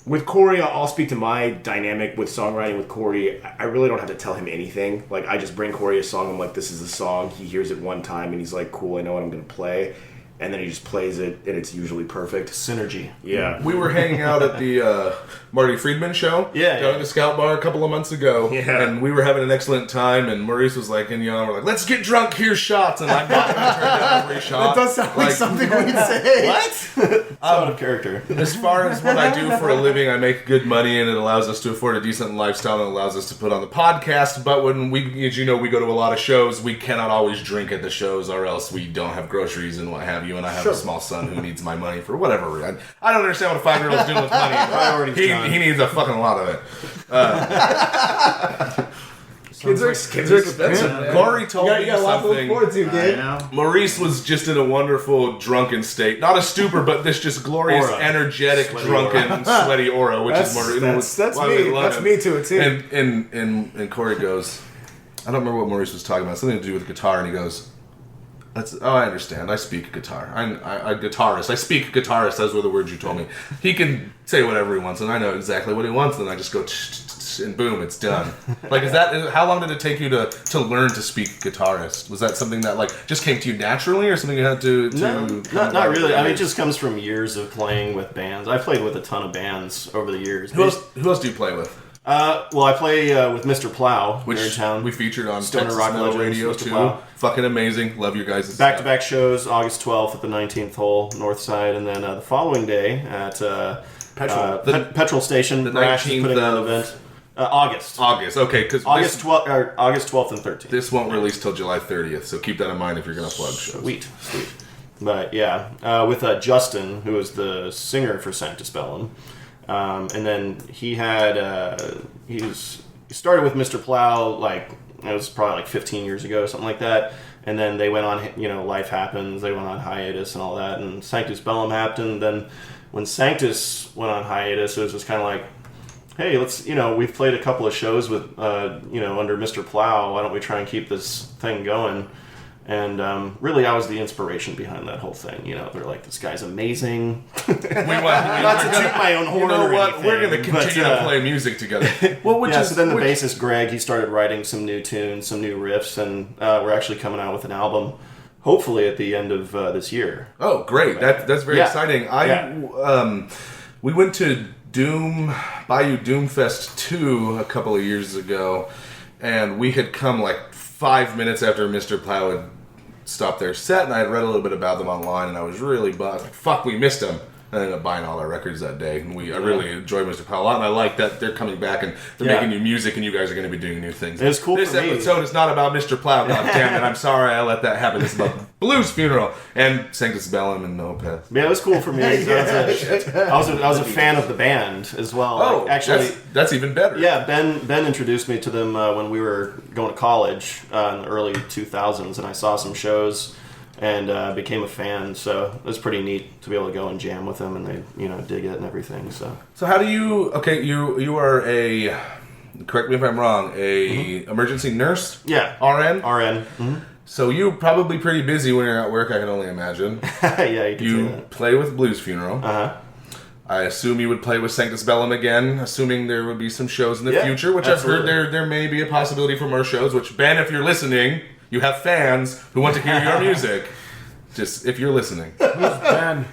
with Corey, I'll speak to my dynamic with songwriting with Corey. I really don't have to tell him anything. Like, I just bring Corey a song. I'm like, this is a song. He hears it one time, and he's like, cool, I know what I'm going to play. And then he just plays it, and it's usually perfect. Synergy. Yeah. We were hanging out at the Marty Friedman show down at the Scout Bar a couple of months ago, and we were having an excellent time, and Maurice was like, and we're like, let's get drunk, here's shots, and I bought him and turned down every shot. That does sound like something we'd say. What? Out of character. As far as what I do for a living, I make good money, and it allows us to afford a decent lifestyle, and allows us to put on the podcast, but when we, as you know, we go to a lot of shows, we cannot always drink at the shows, or else we don't have groceries and what have you, and I have a small son who needs my money for whatever reason. I don't understand what a 5-year-old's doing with money. He needs a fucking lot of it. Kids are expensive. Corey told me something. Maurice was just in a wonderful drunken state. Not a stupor, but this just glorious, energetic, sweaty drunken, sweaty aura, which is Maurice. That's me. That's me to a T. And Corey goes, I don't remember what Maurice was talking about. Something to do with guitar, and he goes, I understand. I speak guitar. I'm a guitarist. I speak guitarist. Those were the words you told me. He can say whatever he wants, and I know exactly what he wants, and I just go, and boom, it's done. Like, how long did it take you to learn to speak guitarist? Was that something that, like, just came to you naturally, or something you had to not really. I mean, it just comes from years of playing with bands. I played with a ton of bands over the years. Who else do you play with? Well, I play with Mr. Plow, which here in town. We featured on Stoner Texas Rock Metal Legends, Radio Mr. too. Plow. Fucking amazing. Love your guys' back-to-back shows, August 12th at the 19th hole, North Side, and then the following day at Petrol Station. The Brash 19th is putting on an event. August, okay, because August 12th and 13th. This won't release till July 30th, so keep that in mind if you're going to plug shows. Sweet. But yeah, with Justin, who is the singer for Sanctus Bellum. And then he had he started with Mr. Plow, like, it was probably like 15 years ago, something like that. And then they went on, life happens, they went on hiatus and all that, and Sanctus Bellum happened. Then when Sanctus went on hiatus, it was just kind of like, hey, let's, we've played a couple of shows with, under Mr. Plow, why don't we try and keep this thing going? And really, I was the inspiration behind that whole thing. They're like, this guy's amazing. Not to toot my own horn. You know what? Anything, we're going to continue to play music together. So then the bassist Greg, he started writing some new tunes, some new riffs, and we're actually coming out with an album, hopefully at the end of this year. Oh, great! That's very exciting. We went to Bayou Doomfest 2 a couple of years ago, and we had come like 5 minutes after Mr. Plow had stopped their set, and I had read a little bit about them online, and I was really buzzed. Like, fuck, we missed them. I ended up buying all our records that day, and I really enjoyed Mr. Plow a lot, and I like that they're coming back and they're making new music, and you guys are going to be doing new things. It's cool. This episode is not about Mr. Plow, god damn it, I'm sorry I let that happen. It's about Blues Funeral and Sanctus Bellum and Opeth. Yeah, it was cool for me. I was a fan of the band as well. Oh, actually, that's even better. Yeah, Ben introduced me to them when we were going to college in the early 2000s, and I saw some shows and became a fan. So it was pretty neat to be able to go and jam with them, and they dig it and everything. So how do you? Okay, you are a. Correct me if I'm wrong. Emergency nurse. Yeah. RN. Mm-hmm. So you're probably pretty busy when you're at work, I can only imagine. Yeah, you can say that. Play with Blues Funeral. Uh-huh. I assume you would play with Sanctus Bellum again, assuming there would be some shows in the future, which absolutely. I've heard there may be a possibility for more shows, which, Ben, if you're listening, you have fans who want to hear your music. Just, if you're listening. Who's Ben?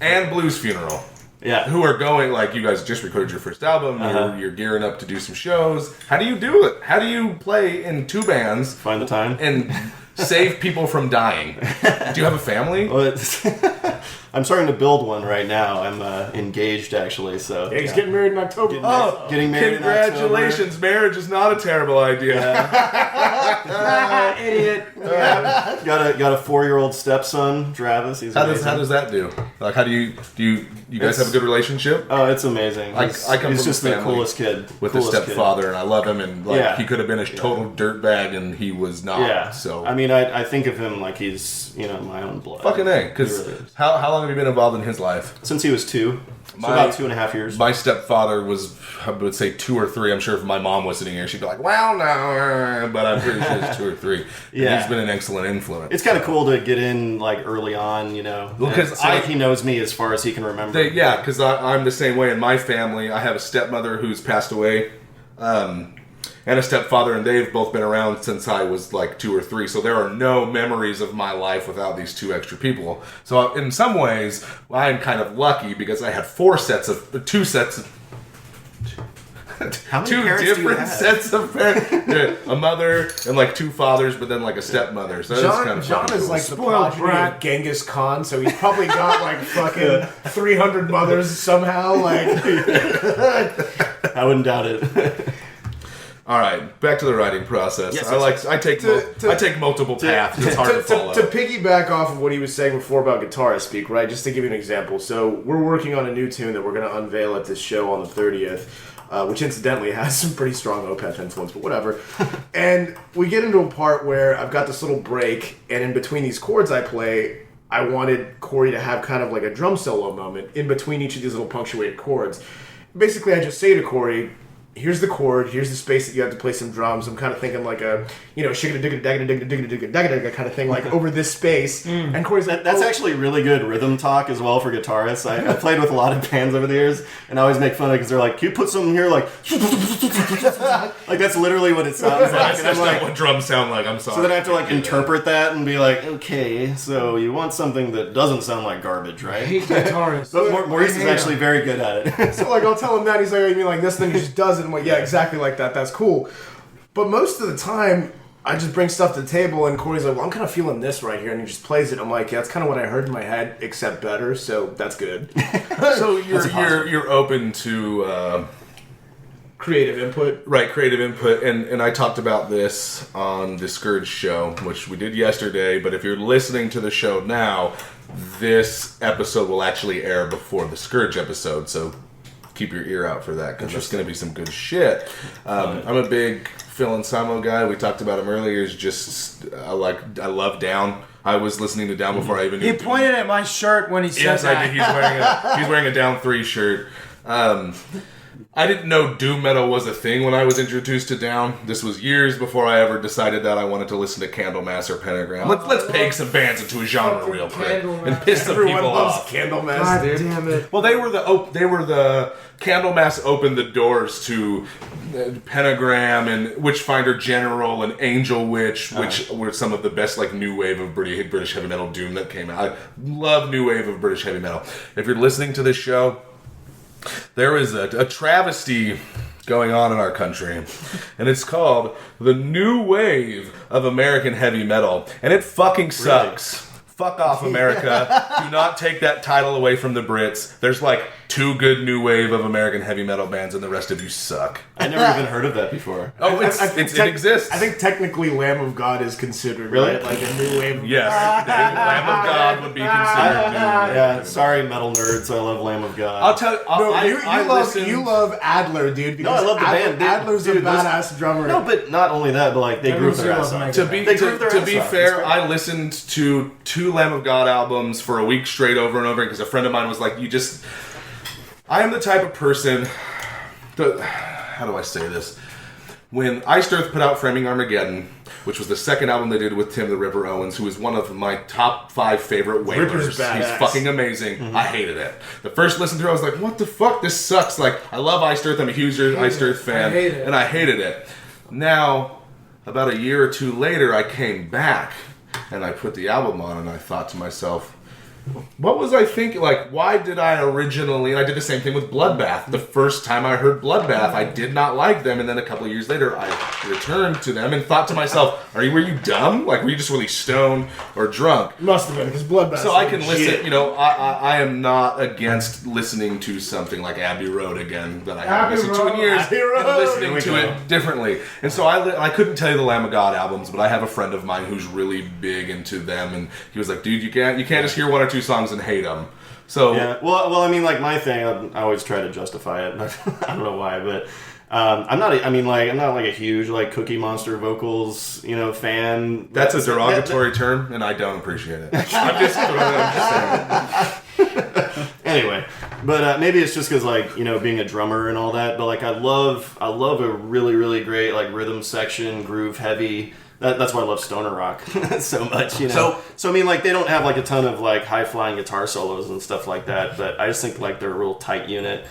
And Blues Funeral. Yeah. Who are going, like, you guys just recorded your first album, you're gearing up to do some shows. How do you do it? How do you play in two bands? Find the time. And save people from dying? Do you have a family? Well, I'm starting to build one right now. I'm engaged, actually. So he's getting married in October. Getting married congratulations. in October. Marriage is not a terrible idea. Idiot. Yeah. Got a 4-year-old stepson, Travis. He's how does that do? Like, how do you guys have a good relationship? Oh, it's amazing. I come he's from just a the coolest kid. With a stepfather, and I love him, and he could have been a total dirtbag, and he was not. Yeah. So I mean, I think of him like he's my own blood. Fucking A. Because how long have you been involved in his life? Since he was 2. So My- about 2.5 years. My stepfather was, I would say 2 or 3. I'm sure if my mom was sitting here, she'd be like, well, no, but I'm pretty sure it's 2 or 3. And Yeah. he's been an excellent influence. It's kind of cool to get in like early on, you know. Well, 'cause like he knows me as far as he can remember. Yeah, because I'm the same way in my family. I have a stepmother who's passed away, and a stepfather, and they've both been around since I was like 2 or 3. So there are no memories of my life without these 2 extra people. So in some ways, I'm kind of lucky because I had 2 sets of How many 2 parents do you different have? sets of parents. Yeah, a mother and like 2 fathers, but then like a stepmother. So that's kind of John fucking is cool. like the Spoiled progeny brat. of Genghis Khan, so he's probably got like fucking 300 mothers somehow. Like, I wouldn't doubt it. All right, back to the writing process. Yes, I take multiple paths. It's hard to follow. to piggyback off of what he was saying before about guitarist speak, right? Just to give you an example. So we're working on a new tune that we're going to unveil at this show on the 30th, which incidentally has some pretty strong Opeth influence, but whatever. And we get into a part where I've got this little break, and in between these chords I play, I wanted Corey to have kind of like a drum solo moment in between each of these little punctuated chords. Basically, I just say to Corey, here's the chord, here's the space that you have to play some drums. I'm kind of thinking like a, shigga-digga-digga-digga-digga-digga-digga kind of thing, like over this space. And Corey's like, That's actually really good rhythm talk as well for guitarists. I played with a lot of bands over the years, and I always make fun of it because they're like, can you put something here like... like that's literally what it sounds like. That's And I'm like, not what drums sound like. I'm sorry. so then I have to like interpret that and be like, okay, so you want something that doesn't sound like garbage, I right? hate guitarists. But Maurice is I hate actually very good at it. So like I'll tell him that, he's like, oh, you mean like this? Then he just does it. I'm like, yeah, exactly like that. That's cool. But most of the time, I just bring stuff to the table, and Corey's like, well, I'm kind of feeling this right here, and he just plays it. I'm like, yeah, that's kind of what I heard in my head, except better. So that's good. So you're open to Creative input. right creative input, and I talked about this on the Scourge show, which we did yesterday. But if you're listening to the show now, this episode will actually air before the Scourge episode. So keep your ear out for that because there's going to be some good shit. I'm a big Phil Anselmo guy. We talked about him earlier. Is just I love Down. I was listening to Down before I even knew. He pointed at my shirt when he said Yes, that. I did. He's wearing a Down 3 shirt. I didn't know doom metal was a thing when I was introduced to Down. This was years before I ever decided that I wanted to listen to Candlemass or Pentagram. Let's peg some bands into a genre real quick and piss some Everyone people loves off. Candlemass, God dude. damn it. Well, they were the Candlemass opened the doors to Pentagram and Witchfinder General and Angel Witch, which were some of the best like new wave of British heavy metal doom that came out. I love new wave of British heavy metal. If you're listening to this show, there is a travesty going on in our country, and it's called the New Wave of American Heavy Metal, and it fucking sucks. Fuck off, America. Do not take that title away from the Brits. There's like 2 good new wave of American heavy metal bands, and the rest of you suck. I never even heard of that before. Oh, it exists. I think technically Lamb of God is considered, Really? right? Like a new wave. Yes, Lamb of God would be considered new wave. Yeah, sorry, metal nerds. I love Lamb of God. I'll tell you. No, I you love Adler, dude. No, I love the band. Dude, Adler's dude, a badass drummer. No, but not only that, but like they grew Everyone's their ass gonna off. make To it be They grew their to ass be off. fair, It's great. I listened to 2 Lamb of God albums for a week straight over and over because a friend of mine was like, I am the type of person how do I say this? When Iced Earth put out Framing Armageddon, which was the second album they did with Tim the Ripper Owens, who is one of my top 5 favorite wailers. Ripper's badass. He's fucking amazing. I hated it. The first listen through, I was like, what the fuck? This sucks. Like, I love Iced Earth. I'm a huge Iced Earth fan. I hate it. And I hated it. Now, about a year or 2 later, I came back and I put the album on and I thought to myself, what was I thinking? Like, why did I originally... And I did the same thing with Bloodbath. The first time I heard Bloodbath, I did not like them. And then a couple of years later, I returned to them and thought to myself, were you dumb? Like, were you just really stoned or drunk? Must have been, because Bloodbath. So I can listen, you know, I am not against listening to something like Abbey Road again that I haven't listened to in years Abbey Road. and listening Here to we go. it differently. And so I couldn't tell you the Lamb of God albums, but I have a friend of mine who's really big into them, and he was like, dude, you can't just hear 1 or 2 songs and hate them. So Yeah, well, I mean, like my thing, I always try to justify it. I don't know why, but I'm not like a huge like Cookie Monster vocals, fan. that's a derogatory term, and I don't appreciate it. I'm just saying. Anyway, but maybe it's just because, like, you know, being a drummer and all that. But like, I love a really, really great like rhythm section, groove heavy. That's why I love stoner rock so much. You know. So I mean, like, they don't have like a ton of like high flying guitar solos and stuff like that. But I just think like they're a real tight unit.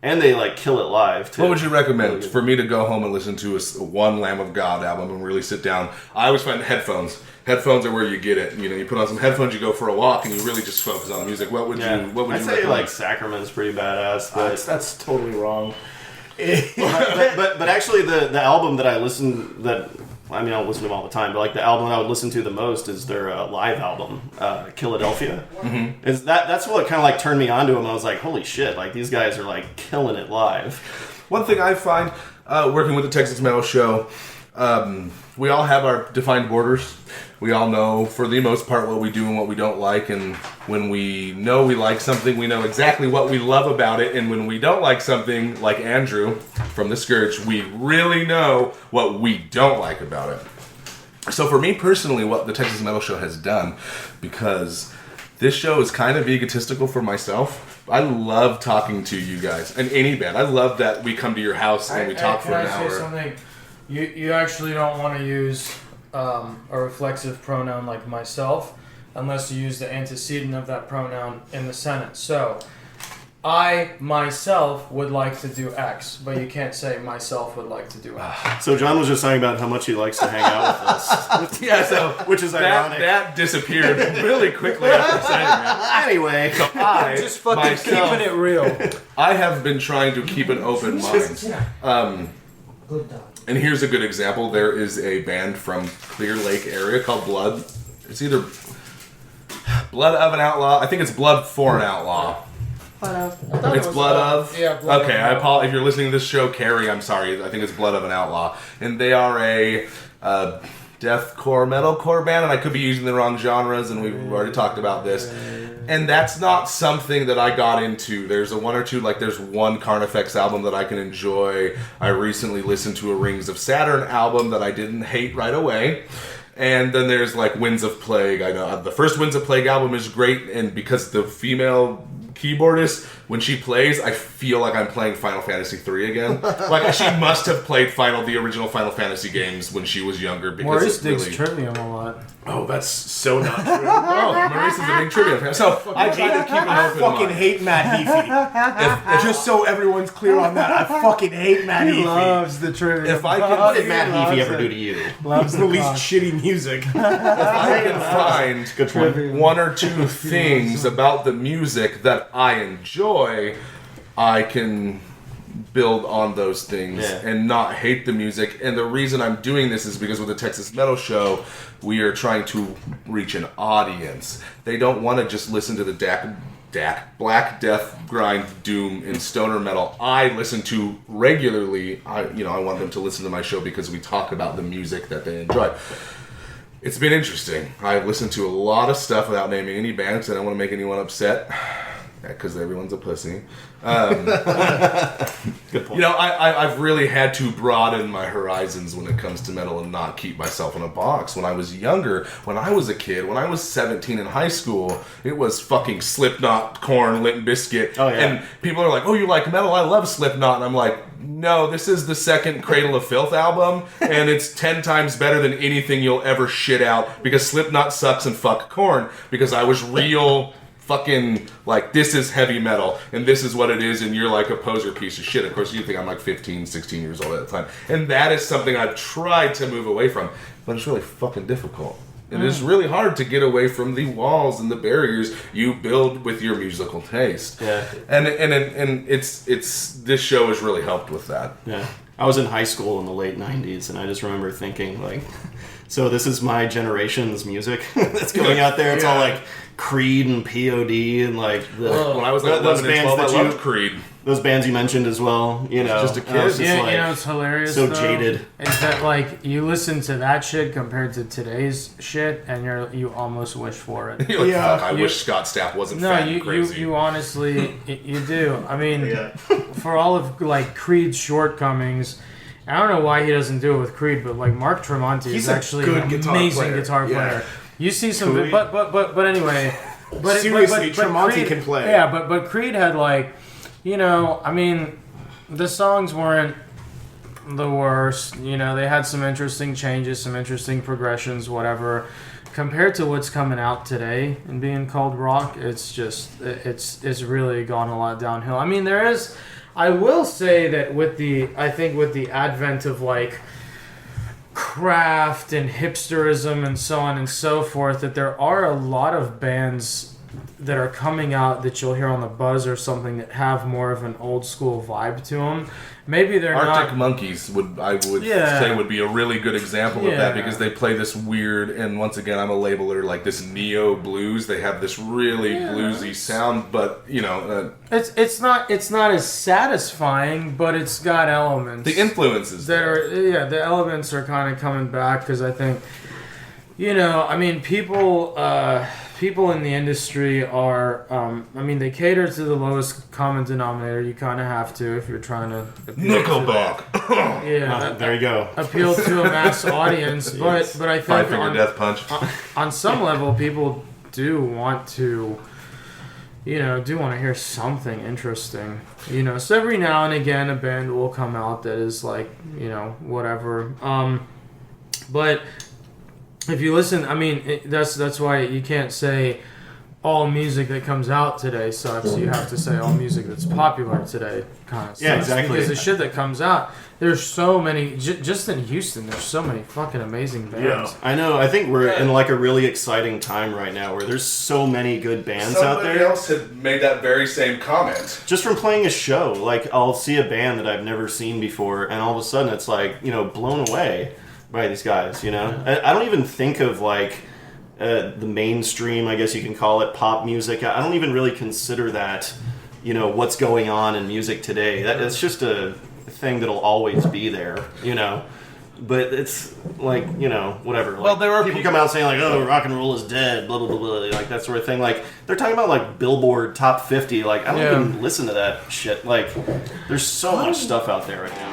And they like kill it live too. What would you recommend for me to go home and listen to one Lamb of God album and really sit down? I always find headphones. Headphones are where you get it. You know, you put on some headphones, you go for a walk, and you really just focus on the music. What would you? What would I'd you say recommend? like Sacrament's pretty badass. But That's totally wrong. but actually the album that I don't listen to them all the time, but like the album I would listen to the most is their live album, Philadelphia. Mm-hmm. That's what kind of like turned me on to them. I was like, holy shit, like these guys are like killing it live. One thing I find working with the Texas Metal Show, we all have our defined borders. We all know, for the most part, what we do and what we don't like. And when we know we like something, we know exactly what we love about it. And when we don't like something, like Andrew from The Scourge, we really know what we don't like about it. So for me personally, what the Texas Metal Show has done, because this show is kind of egotistical for myself, I love talking to you guys and any band. I love that we come to your house and we talk for an hour. Can I say something? You actually don't want to use a reflexive pronoun like myself unless you use the antecedent of that pronoun in the sentence. So, I, myself, would like to do X, but you can't say myself would like to do X. So John was just talking about how much he likes to hang out with us. Yeah, so which is ironic. That disappeared really quickly after saying that. Anyway, So I, Just fucking myself, keeping it real. I have been trying to keep an open mind. And here's a good example. There is a band from Clear Lake area called Blood. It's either Blood of an Outlaw. I think it's Blood for an Outlaw. It's Blood of? Yeah, Blood Okay, of an I Outlaw. apologize. If you're listening to this show, Carrie, I'm sorry. I think it's Blood of an Outlaw. And they are a deathcore, metalcore band, and I could be using the wrong genres, and we've already talked about this. And that's not something that I got into. There's a one or two, like there's one Carnifex album that I can enjoy. I recently listened to a Rings of Saturn album that I didn't hate right away. And then there's like Winds of Plague. I know the first Winds of Plague album is great, and because the female keyboardist, when she plays, I feel like I'm playing Final Fantasy III again. Like she must have played the original Final Fantasy games when she was younger. Because Maurice it digs really... Trivium a lot. Oh, that's so not true. Oh, Maurice is a big trivia fan. So I try to keep an I open fucking mind. hate Matt Heafy. Just so everyone's clear on that, I fucking hate Matt He Heafy. loves the Trivium. If I can, what did Matt Heafy ever do to you? Loves He's the released cock. shitty music. if I can find Trivium. one or two things about the music that I enjoy, I can build on those things and not hate the music. And the reason I'm doing this is because with the Texas Metal Show, we are trying to reach an audience. They don't want to just listen to the Black Death, Grind, Doom, and Stoner Metal I listen to regularly. I want them to listen to my show because we talk about the music that they enjoy. It's been interesting. I've listened to a lot of stuff without naming any bands. I don't want to make anyone upset because everyone's a pussy. Good point. You know, I've really had to broaden my horizons when it comes to metal and not keep myself in a box. When I was younger, when I was a kid, when I was 17 in high school, it was fucking Slipknot, Korn, Limp Bizkit. Oh, yeah. And people are like, oh, you like metal? I love Slipknot. And I'm like, no, this is the second Cradle of Filth album, and it's 10 times better than anything you'll ever shit out because Slipknot sucks and fuck Korn, because I was real... fucking, like, this is heavy metal, and this is what it is, and you're like a poser piece of shit. Of course, you think I'm like 15, 16 years old at the time. And that is something I've tried to move away from, but it's really fucking difficult. It is really hard to get away from the walls and the barriers you build with your musical taste. Yeah. And it's this show has really helped with that. Yeah. I was in high school in the late 90s, and I just remember thinking, like, so this is my generation's music that's going out there. It's all like Creed and POD and like When I was like those 11 and bands 12, I that you loved Creed. those bands you mentioned as well. You know, Just a kid. I was just Yeah, like, you know what's hilarious? so though, jaded. Is that like you listen to that shit compared to today's shit, and you almost wish for it. You're like, Yeah. fuck, I wish Scott Stapp wasn't No, fat you, and crazy. you honestly you do. I mean, for all of like Creed's shortcomings, I don't know why he doesn't do it with Creed, but like Mark Tremonti He's is a actually good an guitar amazing player. guitar Yeah. player. You see some, Cool. but anyway, Seriously, Tremonti Creed, can play. Yeah, but Creed had the songs weren't the worst. They had some interesting changes, some interesting progressions, whatever. Compared to what's coming out today and being called rock, it's really gone a lot downhill. I mean, there is. I will say that with the advent of craft and hipsterism and so on and so forth, that there are a lot of bands that are coming out that you'll hear on the buzz or something that have more of an old school vibe to them. Maybe they're Arctic not. Monkeys would say would be a really good example of that, because they play this weird, and once again I'm a labeler, this neo blues. They have this really bluesy sound, but it's not as satisfying, but it's got elements. The influences the elements are kind of coming back, because I think people in the industry are, they cater to the lowest common denominator. You kind of have to if you're trying to Nickelback. There you go. Appeal to a mass audience, but I think Five Finger Death Punch. on some level, people do want to hear something interesting. So every now and again, a band will come out that is whatever. But if you listen, that's why you can't say all music that comes out today sucks. You have to say all music that's popular today kind of sucks. Yeah, exactly. Because the shit that comes out, there's so many, just in Houston, there's so many fucking amazing bands. Yeah, I know. I think we're in a really exciting time right now where there's so many good bands out there. Somebody else had made that very same comment. Just from playing a show, I'll see a band that I've never seen before, and all of a sudden it's blown away by these guys, I don't even think of the mainstream, I guess you can call it, pop music. I don't even really consider that, what's going on in music today. It's just a thing that'll always be there, But it's whatever. Well, there are people come out saying "Oh, rock and roll is dead," blah blah blah, blah, that sort of thing. They're talking about Billboard Top 50. I don't even listen to that shit. There's so much stuff out there right now.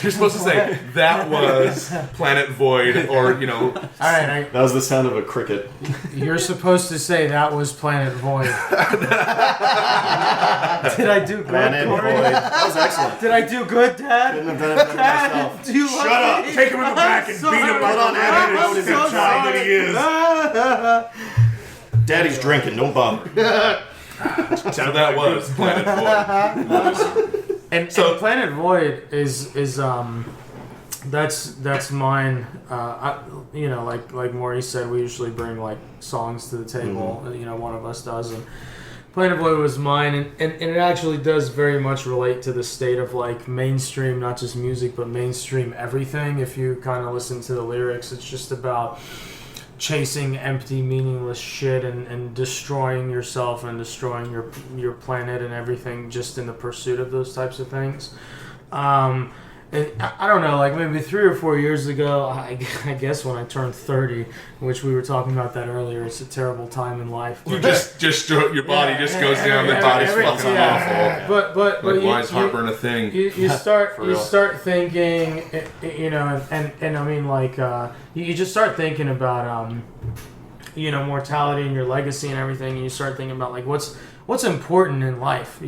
You're supposed to say that was Planet Void, or All right, That was the sound of a cricket. you're supposed to say that was Planet Void. Did I do good, Planet Corey? Void. That was excellent. Did I do good, Dad? Couldn't have done it better myself. Do you Shut up! Take him in the back and beat him Put on Abbey Road as a child that he is. Daddy's drinking, don't bother. so that was Planet Void. And Planet Void is that's mine. Like Maurice said, we usually bring like songs to the table. One of us does, and Planet Void was mine, and it actually does very much relate to the state of like mainstream, not just music, but mainstream everything. If you kind of listen to the lyrics, it's just about chasing empty, meaningless shit and destroying yourself and destroying your planet and everything just in the pursuit of those types of things. And I don't know, like maybe 3 or 4 years ago, I guess when I turned 30, which we were talking about that earlier, it's a terrible time in life. You just your body just goes down. The body's fucking awful. But Like, why is heartburn a thing? You start thinking, and I mean like you just start thinking about mortality and your legacy and everything. And you start thinking about like what's important in life,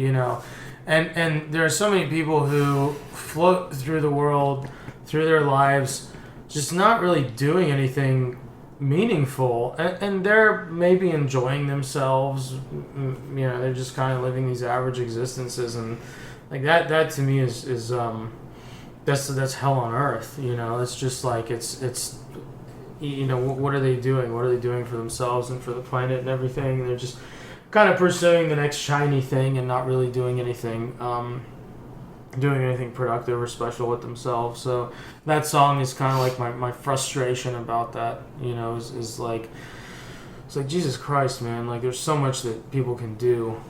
And there are so many people who float through the world, through their lives, just not really doing anything meaningful. And they're maybe enjoying themselves. They're just kind of living these average existences. And like that to me is that's hell on earth. It's just like it's what are they doing? What are they doing for themselves and for the planet and everything? They're just kind of pursuing the next shiny thing and not really doing anything productive or special with themselves. So that song is kind of like my frustration about that, is like, it's like, Jesus Christ, man, like there's so much that people can do,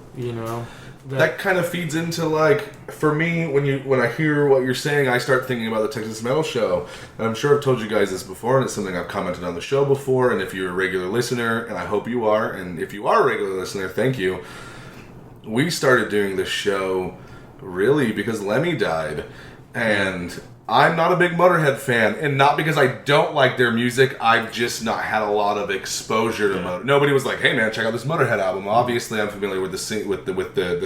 That kind of feeds into, like, for me, when I hear what you're saying, I start thinking about the Texas Metal Show. And I'm sure I've told you guys this before, and it's something I've commented on the show before, and if you're a regular listener, and I hope you are, and if you are a regular listener, thank you. We started doing this show, really, because Lemmy died. And I'm not a big Motorhead fan, and not because I don't like their music. I've just not had a lot of exposure to Motorhead. Nobody was like, "Hey man, check out this Motorhead album." Obviously, I'm familiar with the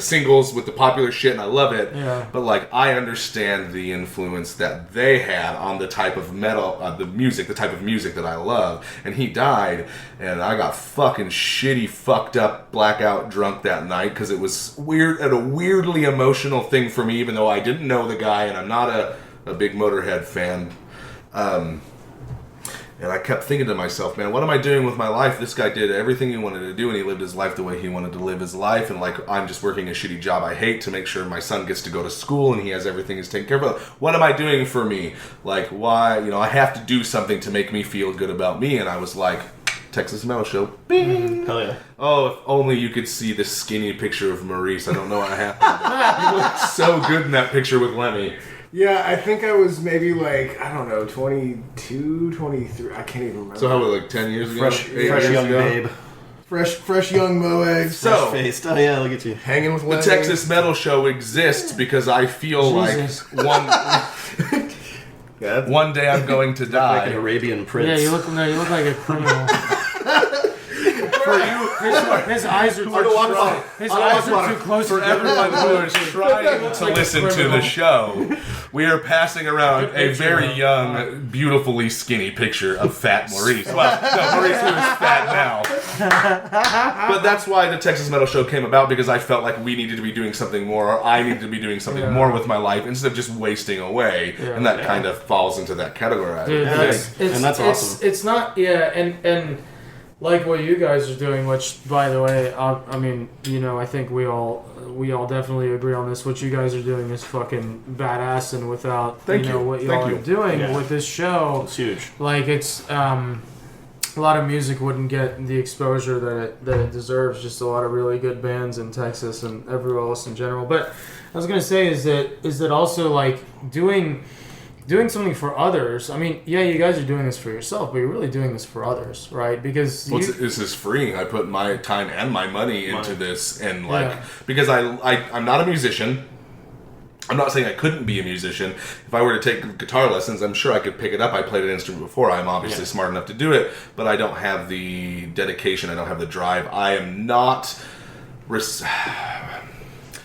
singles, with the popular shit, and I love it. Yeah. But like, I understand the influence that they had on the type of metal, the type of music that I love. And he died, and I got fucking shitty, fucked up, blackout drunk that night because it was weird, and a weirdly emotional thing for me, even though I didn't know the guy, and I'm not a big Motorhead fan. And I kept thinking to myself, man, what am I doing with my life? This guy did everything he wanted to do, and he lived his life the way he wanted to live his life, and like, I'm just working a shitty job I hate to make sure my son gets to go to school and he has everything he's taken care of. What am I doing for me? Like, why, I have to do something to make me feel good about me. And I was like, Texas Metal Show. Bing! Hell yeah. Oh, if only you could see the skinny picture of Maurice. I don't know what happened. He looked so good in that picture with Lemmy. Yeah, I think I was maybe like, I don't know, 22, 23. I can't even remember. So how was it, like 10 years ago? Fresh years young ago? babe. Fresh young Mo eggs. So, Faced. Oh yeah, look at you. Hanging with the Lenny. Texas Metal Show exists because I feel Jesus. like one day I'm going to Like an die. Arabian prince. Yeah, you look like a criminal. For you, His eyes are too close. His eyes are too close. for everyone who is trying to like a listen to criminal. the show, we are passing around Good a picture, very though. young, beautifully skinny picture of fat Maurice. Well, no, Maurice who is fat now. But that's why the Texas Metal Show came about, because I felt like we needed to be doing something more, or I needed to be doing something more with my life instead of just wasting away. Yeah. And that kind of falls into that category. Dude, that's awesome. It's not, and like what you guys are doing, which, by the way, I mean, I think we all definitely agree on this. What you guys are doing is fucking badass, and without Thank you. what Thank y'all you. are doing Yeah. with this show, It's huge. like it's a lot of music wouldn't get the exposure that it deserves. Just a lot of really good bands in Texas and everywhere else in general. But I was gonna say is that also like doing something for others. I mean, yeah, you guys are doing this for yourself, but you're really doing this for others, right? Because This is free. I put my time and my money into this, and like, Yeah. because I'm not a musician. I'm not saying I couldn't be a musician. If I were to take guitar lessons, I'm sure I could pick it up. I played an instrument before. I'm obviously smart enough to do it, but I don't have the dedication. I don't have the drive. I am not...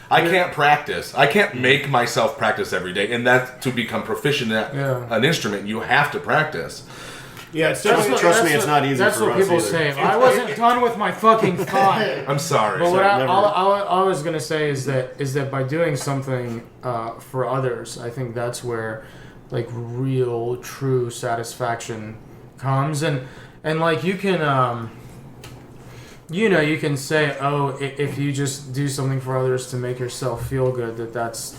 I can't practice. I can't make myself practice every day. And that to become proficient at an instrument, you have to practice. Yeah, it's Trust me, it's not easy That's for what us people either. say. I wasn't done with my fucking thought. I'm sorry. But what Sorry. I was gonna say is that by doing something for others, I think that's where like real, true satisfaction comes, and like you can, you can say, oh, if you just do something for others to make yourself feel good, that's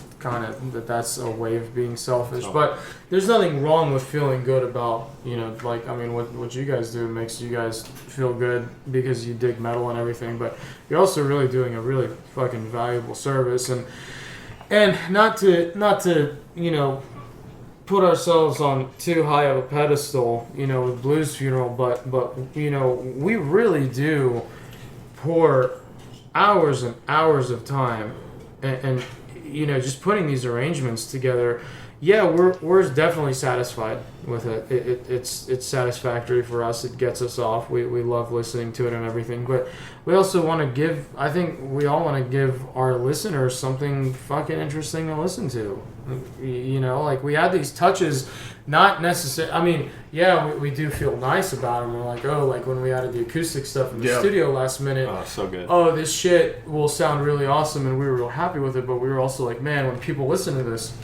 a way of being selfish. But there's nothing wrong with feeling good about, like, I mean, what you guys do makes you guys feel good because you dig metal and everything, but you're also really doing a really fucking valuable service, and not to put ourselves on too high of a pedestal, with Blues Funeral, but we really do pour hours and hours of time and just putting these arrangements together. Yeah, we're definitely satisfied with it. It's satisfactory for us. It gets us off. We love listening to it and everything. But we also want to give. I think we all want to give our listeners something fucking interesting to listen to. Like we had these touches, not necessarily. I mean, yeah, we do feel nice about them. We're like, oh, like when we added the acoustic stuff in the studio last minute. Oh, so good. Oh, this shit will sound really awesome, and we were real happy with it. But we were also like, man, when people listen to this,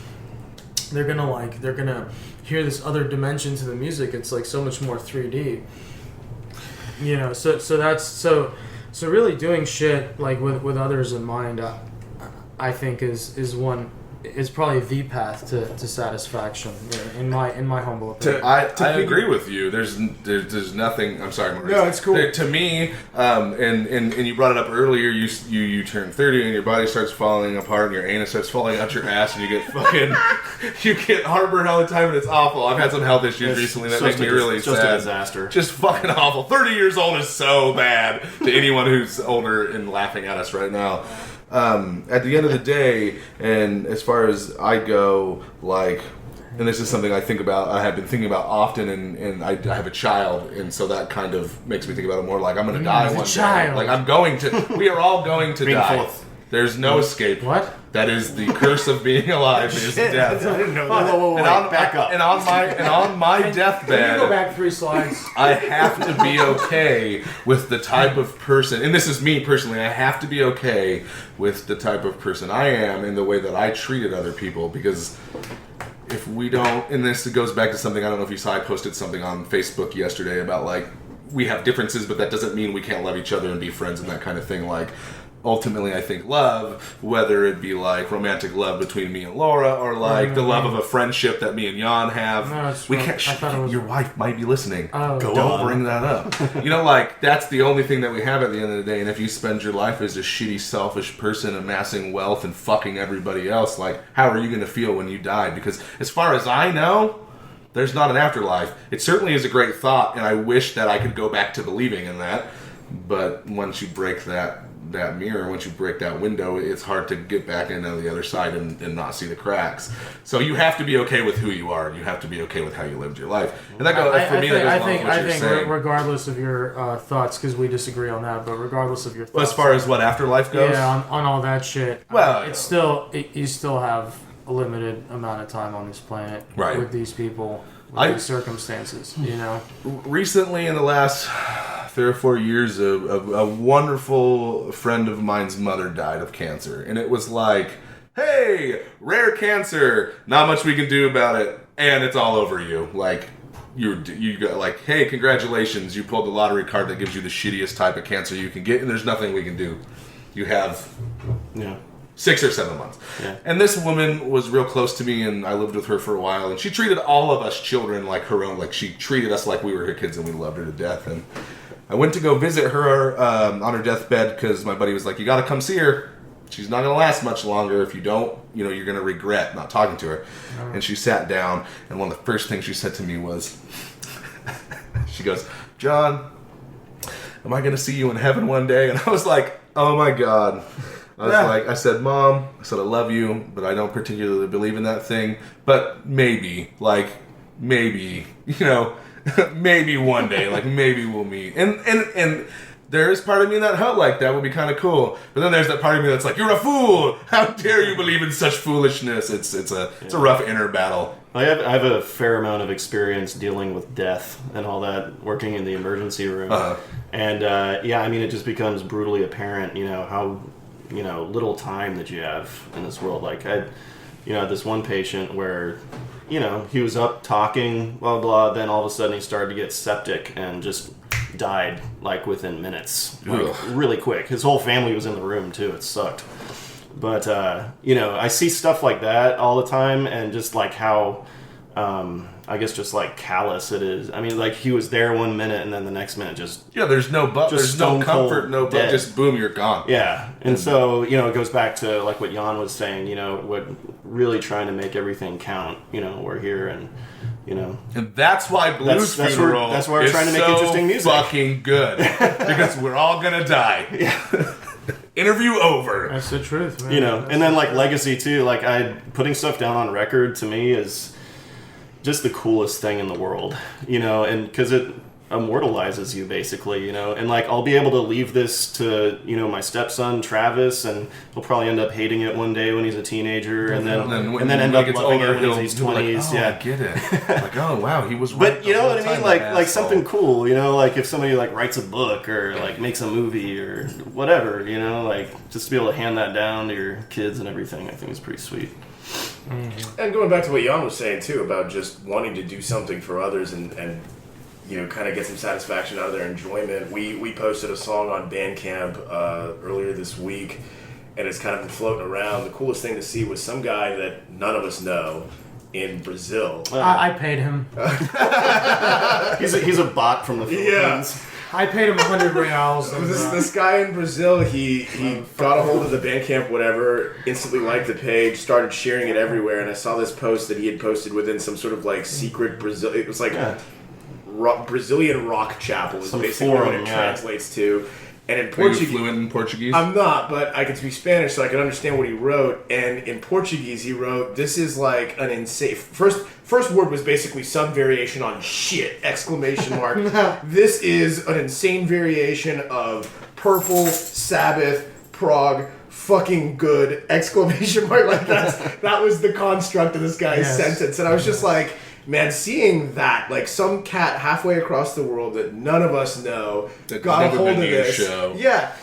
they're gonna hear this other dimension to the music. It's like so much more 3D. So that's so really doing shit like with others in mind. I think is probably the path to satisfaction in my humble opinion. I agree with you. There's nothing. I'm sorry, Maurice. No, it's cool. To me, and you brought it up earlier. You turn 30 and your body starts falling apart and your anus starts falling out your ass and you get fucking you get heartburn all the time and it's awful. I've had some health issues recently that make me really sad. Just a disaster. Just fucking awful. 30 years old is so bad to anyone who's older and laughing at us right now. At the end of the day, and as far as I go, like, and this is something I have been thinking about often, and I have a child, and so that kind of makes me think about it more. Like, I'm going to die one day. Like, we are all going to die. Fourth. There's no escape. What? That is the curse of being alive is death. I didn't know that. Whoa, back up. And on my deathbed, Can you go back 3 slides? I have to be okay with the type of person, and this is me personally, I have to be okay with the type of person I am and the way that I treated other people, because if we don't, and this goes back to something, I don't know if you saw, I posted something on Facebook yesterday about, like, we have differences, but that doesn't mean we can't love each other and be friends and that kind of thing. Like, ultimately, I think love, whether it be like romantic love between me and Laura, or like the love of a friendship that me and Jan have, we can't. Your wife might be listening. Oh, don't bring that up. Like, that's the only thing that we have at the end of the day. And if you spend your life as a shitty, selfish person amassing wealth and fucking everybody else, like, how are you going to feel when you die? Because as far as I know, there's not an afterlife. It certainly is a great thought, and I wish that I could go back to believing in that. But once you break that mirror, once you break that window, it's hard to get back in on the other side and not see the cracks. So you have to be okay with who you are. You have to be okay with how you lived your life. And that goes for me. I think regardless of your thoughts, because we disagree on that, but regardless of your thoughts, as far as what afterlife goes, on all that shit. Well, you still have a limited amount of time on this planet, right, with these people, with these circumstances. Recently, in the last 3 or 4 years, a wonderful friend of mine's mother died of cancer, and it was like, hey, rare cancer, not much we can do about it, and it's all over you. Like, you got, like, hey, congratulations, you pulled the lottery card that gives you the shittiest type of cancer you can get, and there's nothing we can do. You have 6 or 7 months. Yeah. And this woman was real close to me, and I lived with her for a while, and she treated all of us children like her own. Like, she treated us like we were her kids, and we loved her to death. And I went to go visit her on her deathbed because my buddy was like, you got to come see her. She's not going to last much longer. If you don't, you're going to regret not talking to her. And she sat down, and one of the first things she said to me was, she goes, John, am I going to see you in heaven one day? And I was like, oh my God. I said, Mom, I said, I love you, but I don't particularly believe in that thing. But maybe, maybe one day, maybe we'll meet. And there is part of me that felt like that would be kind of cool. But then there's that part of me that's like, you're a fool! How dare you believe in such foolishness? It's a rough inner battle. I have a fair amount of experience dealing with death and all that, working in the emergency room. And it just becomes brutally apparent, how little time that you have in this world. Like I had this one patient where he was up talking, blah blah, then all of a sudden he started to get septic and just died within minutes, really quick. His whole family was in the room too. It sucked. But I see stuff like that all the time, and just how I guess just callous it is. I mean, he was there 1 minute, and then the next minute there's no there's no comfort, no but just boom, you're gone. Yeah, and so it goes back to what Jan was saying. What really trying to make everything count. We're here and. And that's why Blues Funeral that's why we're trying to make interesting music. Fucking good. Because we're all gonna die. Yeah. Interview over. That's the truth, man. And then legacy too. Putting stuff down on record to me is just the coolest thing in the world. And because it immortalizes you basically. And I'll be able to leave this to my stepson Travis, and he'll probably end up hating it one day when he's a teenager, and then end up loving it when he's 20s. I get it. Oh wow, he was right. But you know what I mean? Like something cool. If somebody writes a book or makes a movie or whatever. Just to be able to hand that down to your kids and everything, I think is pretty sweet. Mm-hmm. And going back to what Jan was saying too about just wanting to do something for others and kind of get some satisfaction out of their enjoyment. We posted a song on Bandcamp earlier this week, and it's kind of been floating around. The coolest thing to see was some guy that none of us know in Brazil. I paid him. He's a bot from the Philippines. Yeah. I paid him 100 reals. This guy in Brazil, he got a hold of the Bandcamp, whatever, instantly liked the page, started sharing it everywhere, and I saw this post that he had posted within some sort of secret Brazil. It was Brazilian rock chapel is basically what it translates to. And in Portuguese, are you fluent in Portuguese? I'm not, but I can speak Spanish, so I can understand what he wrote. And in Portuguese, he wrote, "This is an insane." First word was basically some variation on "shit!" ! This is an insane variation of Purple, Sabbath, Prog, fucking good! ! That was the construct of this guy's sentence, and I was just like. Man, seeing that, some cat halfway across the world that none of us know that got a hold of this.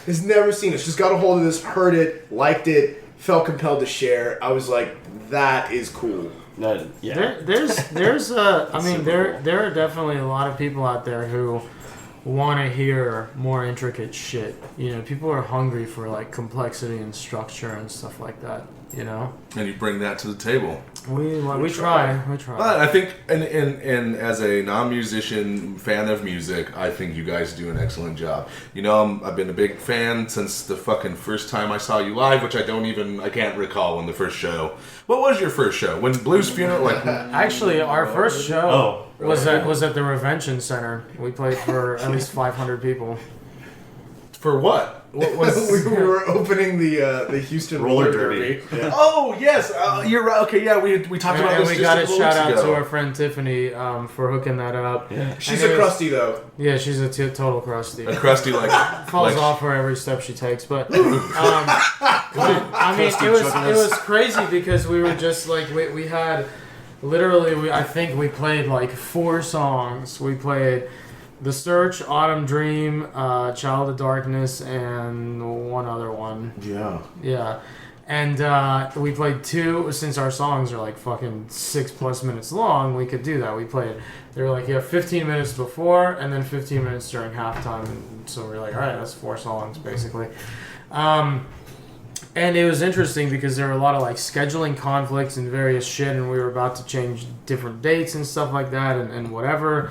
Has never seen us. Just got a hold of this, heard it, liked it, felt compelled to share. I was like, that is cool. There are definitely a lot of people out there who want to hear more intricate shit. People are hungry for complexity and structure and stuff like that. And you bring that to the table. We try. But I think, and as a non-musician fan of music, I think you guys do an excellent job. I've been a big fan since the fucking first time I saw you live, which I can't recall when the first show. What was your first show? When Blues Funeral? Actually, our first show was at the Revention Center. We played for at least 500 people. For what? What was we were opening the Houston Roller Derby. Yeah. Oh yes, you're right. Okay, yeah, we talked about this. And we got a shout out to our friend Tiffany for hooking that up. Yeah. She's a crusty though. Yeah, she's a total crusty. A crusty falls off for every step she takes. But I mean, it was crazy because we were just we had literally I think we played 4 songs. We played The Search, Autumn Dream, Child of Darkness, and one other one. Yeah. And we played 2, since our songs are fucking 6+ minutes long, we could do that. We played, they were 15 minutes before, and then 15 minutes during halftime. And so we were alright, that's 4 songs, basically. And it was interesting because there were a lot of scheduling conflicts and various shit, and we were about to change different dates and stuff like that, and whatever.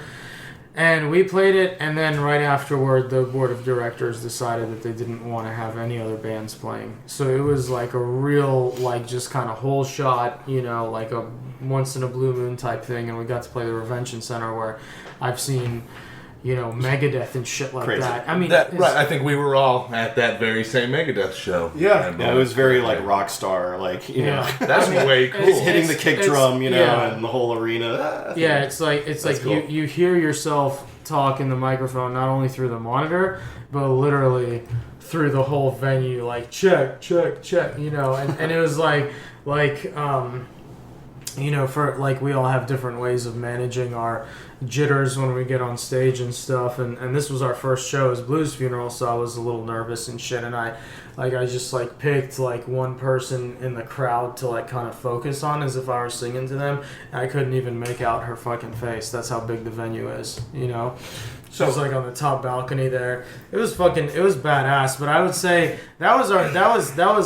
And we played it, and then right afterward, the board of directors decided that they didn't want to have any other bands playing. So it was a real, just kind of whole shot, a once in a blue moon type thing. And we got to play the Revention Center, where I've seen Megadeth and shit like Crazy. that. I mean, Right, I think we were all at that very same Megadeth show. Yeah. Yeah, it was very like rock star, like That's way cool. it's- hitting the kick drum, yeah. and the whole arena. Yeah, it's like cool. you hear yourself talk in the microphone not only through the monitor, but literally through the whole venue, like check, and it was for like we all have different ways of managing our jitters when we get on stage and stuff, and this was our first show as Blues Funeral, so I was a little nervous and shit, and I just like picked like one person in the crowd to like kind of focus on as if I were singing to them. I couldn't even make out her fucking face. That's how big the venue is, She was like on the top balcony there. It was badass. But I would say that was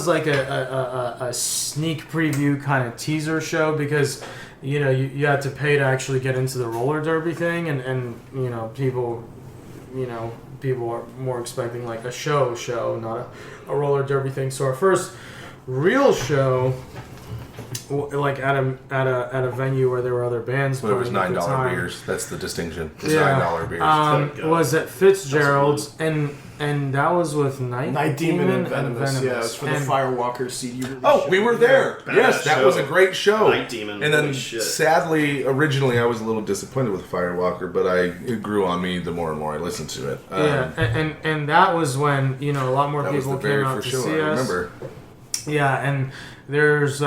like a sneak preview kind of teaser show, because you had to pay to actually get into the roller derby thing, and people are more expecting like a show, not a roller derby thing. So our first real show, like at a venue where there were other bands Well, it was playing at the $9 time. beers. That's the distinction. It's Yeah. $9 beers. Was at Fitzgerald's, and that was with Night Demon and Venomous. Yeah, it was for the And- Firewalker CD release. Oh, we were there. Badass Yes, that was a show. great show. Night Demon, And then, holy shit. sadly, originally I was a little disappointed with Firewalker, but it grew on me the more and more I listened to it. Yeah, and that was when a lot more That was people the very came out first to show see I us. remember. Yeah, and there's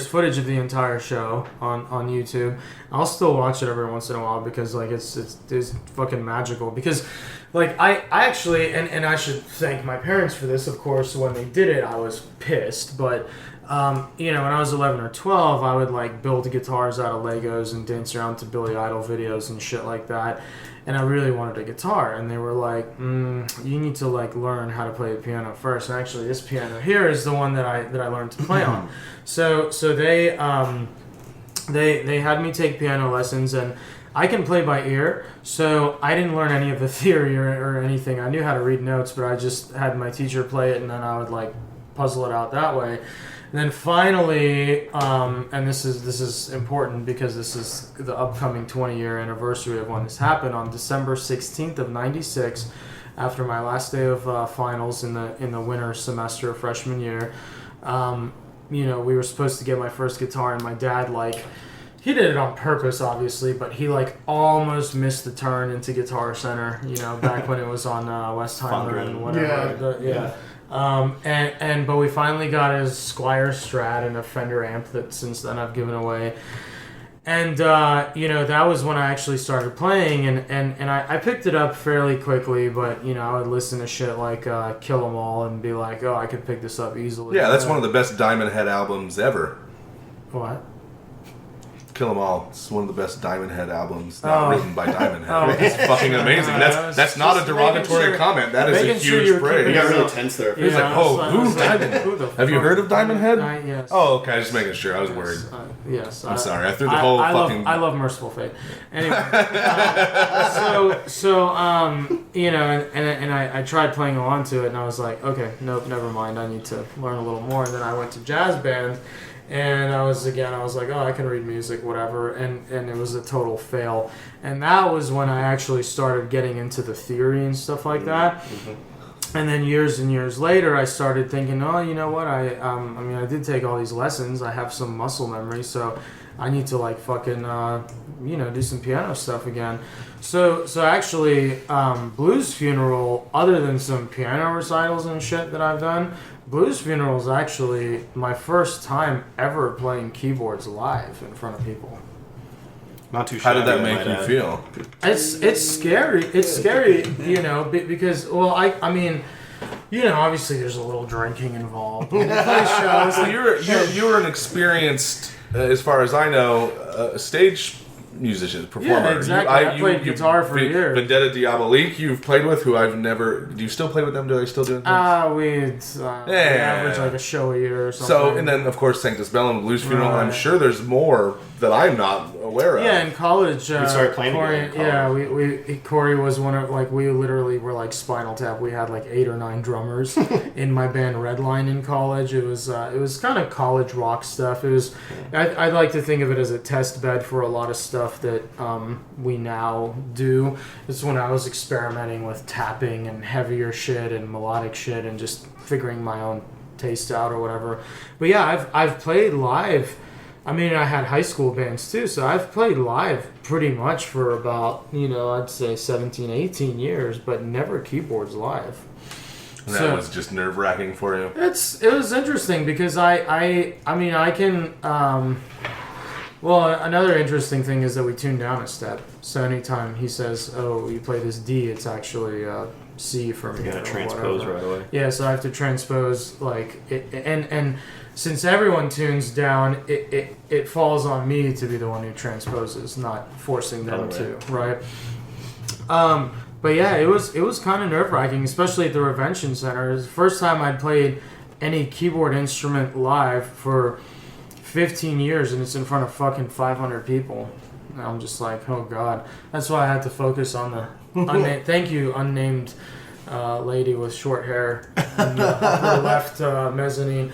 footage of the entire show on YouTube. I'll still watch it every once in a while because like it's fucking magical. Because like I actually and I should thank my parents for this, of course. When they did it, I was pissed, but when I was 11 or 12, I would like build guitars out of Legos and dance around to Billy Idol videos and shit like that. And I really wanted a guitar, and they were like, "You need to like learn how to play the piano first." And actually, this piano here is the one that I learned to play on. So they had me take piano lessons, and I can play by ear. So I didn't learn any of the theory or anything. I knew how to read notes, but I just had my teacher play it, and then I would like puzzle it out that way. And then finally, and this is important because this is the upcoming 20-year anniversary of when this happened, on December 16th of '96, after my last day of finals in the winter semester of freshman year. We were supposed to get my first guitar, and my dad he did it on purpose, obviously, but he almost missed the turn into Guitar Center. Back when it was on Westheimer and whatever. But we finally got his Squier Strat and a Fender amp that since then I've given away. And, that was when I actually started playing, and I picked it up fairly quickly, but, I would listen to shit like Kill 'Em All and be like, oh, I could pick this up easily. Yeah, that's one of the best Diamond Head albums ever. What? Kill 'Em All. It's one of the best Diamond Head albums not written by Diamond Head. Oh. It's fucking amazing. That's not a just derogatory making sure- comment. That is a making sure huge you're praise. You got keeping really tense there. He's like, oh, who's Diamond? Who the Have you fuck? heard of Diamond Head? Yes. Oh, okay. Just making sure. I was worried. Yes. I'm sorry. I threw the whole fucking... I love Merciful Fate. Anyway, and I tried playing along to it, and I was like, okay, nope, never mind. I need to learn a little more. And then I went to jazz band, and I was like, oh, I can read music, whatever. And it was a total fail. And that was when I actually started getting into the theory and stuff like that. Mm-hmm. And then years and years later, I started thinking, oh, you know what? I did take all these lessons. I have some muscle memory, so I need to do some piano stuff again. So actually, Blues Funeral, other than some piano recitals and shit that I've done, Blues Funeral is actually my first time ever playing keyboards live in front of people. Not too How shabby. did that make you feel? It's scary. It's scary, because obviously there's a little drinking involved. When you play shows, So you were an experienced, as far as I know, stage musician, performer. Yeah, exactly. I played guitar for years. Vendetta Diabolique, you've played with, who I've never... Do you still play with them? Do they still do things? We average like a show a year or something. So, and then, of course, Sanctus Bellum, Blues Funeral, and I'm sure there's more that I'm not aware of. Yeah, in college, We started playing Corey, together in college. yeah, Corey was one of, like, we literally were like Spinal Tap. We had like 8 or 9 drummers in my band Redline in college. It was kind of college rock stuff. It was, I like to think of it as a test bed for a lot of stuff that we now do. It's when I was experimenting with tapping and heavier shit and melodic shit and just figuring my own taste out or whatever. But yeah, I've played live. I mean, I had high school bands too, so I've played live pretty much for about, I'd say 17, 18 years, but never keyboards live. And that was just nerve-wracking for you? It was interesting because I can, another interesting thing is that we tune down a step. So anytime he says, oh, you play this D, it's actually C for me. You gotta transpose whatever. right away. Yeah, so I have to transpose, like, and since everyone tunes down, it falls on me to be the one who transposes, not forcing them to, right? But yeah, it was kind of nerve-wracking, especially at the Revention Center. It was the first time I'd played any keyboard instrument live for 15 years, and it's in front of fucking 500 people. And I'm just like, oh god. That's why I had to focus on the thank you, unnamed lady with short hair in the upper left mezzanine.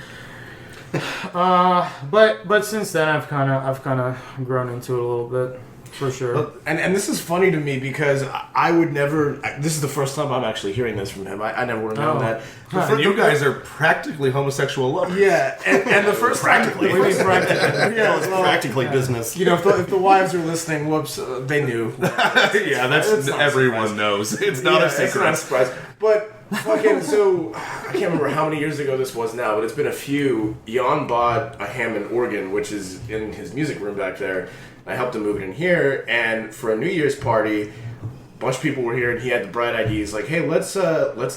But since then I've kind of grown into it a little bit, for sure. And this is funny to me because I would never. This is the first time I'm actually hearing this from him. I never would have known that. And you guys are practically homosexual lovers. Yeah, and the first Practically. time, Yeah, it's practically business. if the wives are listening, whoops, they knew. Yeah, It's not everyone knows. It's not a secret. It's not a surprise. But fucking, so I can't remember how many years ago this was now, but it's been a few. Jan bought a Hammond organ, which is in his music room back there. I helped him move it in here, and for a New Year's party, a bunch of people were here, and he had the bright idea. He's like, "Hey, let's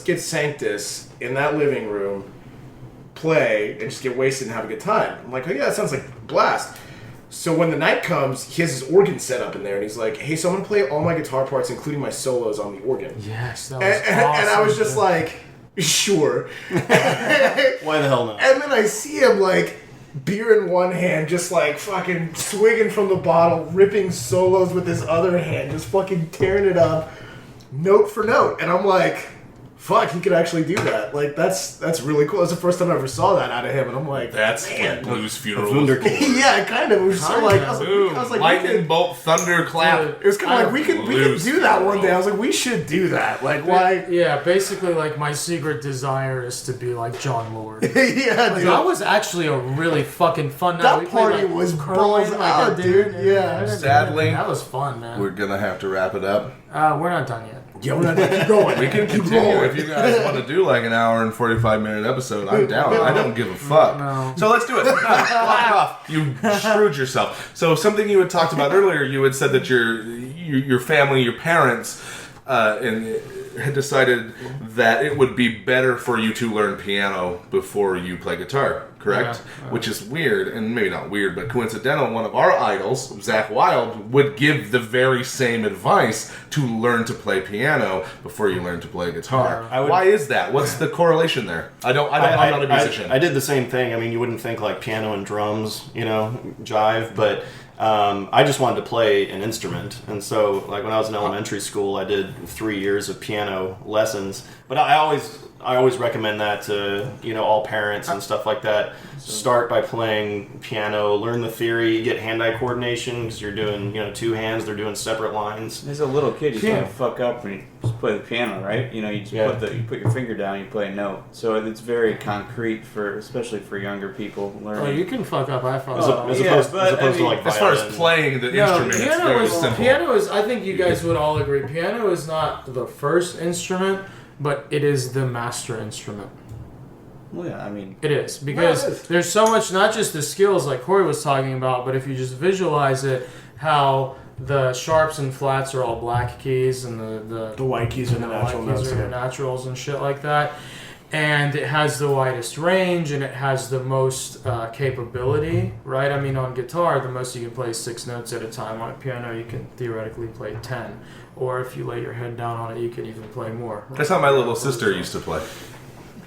get Sanctus in that living room, play, and just get wasted and have a good time." I'm like, "Oh yeah, that sounds like a blast." So when the night comes, he has his organ set up in there, and he's like, "Hey, so I'm gonna play all my guitar parts, including my solos, on the organ." Yes, that was And I was just like, "Sure." Why the hell not? And then I see him, like, beer in one hand, just like fucking swigging from the bottle, ripping solos with his other hand, just fucking tearing it up, note for note. And I'm like, fuck, he could actually do that. Like, that's really cool. That's the first time I ever saw that out of him, and I'm like, That's man. what Blues Funeral Wunderkind. Yeah, kind of. It was so like, I was like, lightning bolt, thunder clap. it was kind of like we could do that one day. I was like, we should do that. Like, why? Yeah, basically, like, my secret desire is to be like John Lord. Yeah, Like, dude. that was actually a really fucking fun night. That We played, party like, was curling balls like out, a dude. and- Yeah. Sadly, that was fun, man. we're gonna have to wrap it up. We're not done yet. Yeah, we're not keep going. We can continue if you guys want to do like an hour and 45-minute episode. I'm down. I don't give a fuck. No. So let's do it. Lock it off. You screwed yourself. So something you had talked about earlier, you had said that your family, your parents, had decided that it would be better for you to learn piano before you play guitar, correct? Yeah. Which is weird, and maybe not weird, but coincidental. One of our idols, Zakk Wylde, would give the very same advice to learn to play piano before you learn to play guitar. I would- Why is that? What's the correlation there? I'm not a musician. I did the same thing. I mean, you wouldn't think like piano and drums, jive, but I just wanted to play an instrument. And so, like, when I was in elementary school, I did 3 years of piano lessons. But I always recommend that to, all parents and stuff like that. Start by playing piano, learn the theory, get hand-eye coordination, because you're doing, two hands, they're doing separate lines. As a little kid, you Yeah. can't fuck up when you just play the piano, right? You just Yeah. you put your finger down, you play a note. So it's very concrete especially for younger people learning. Oh, you can fuck up. I fuck As up. opposed but, to I like as far as violin. playing the No, instrument, it's very simple. piano is. I think you guys would all agree. Piano is not the first instrument, but it is the master instrument. Well, yeah, I mean, It is because No, it is. there's so much, not just the skills like Corey was talking about, but if you just visualize it, how the sharps and flats are all black keys, and The white keys are the white natural keys notes. are the Yeah. naturals and shit like that. And it has the widest range, and it has the most capability, right? I mean, on guitar, the most you can play is 6 notes at a time. On a piano, you can theoretically play 10. Or if you lay your head down on it, you can even play more. That's how my little sister used to play.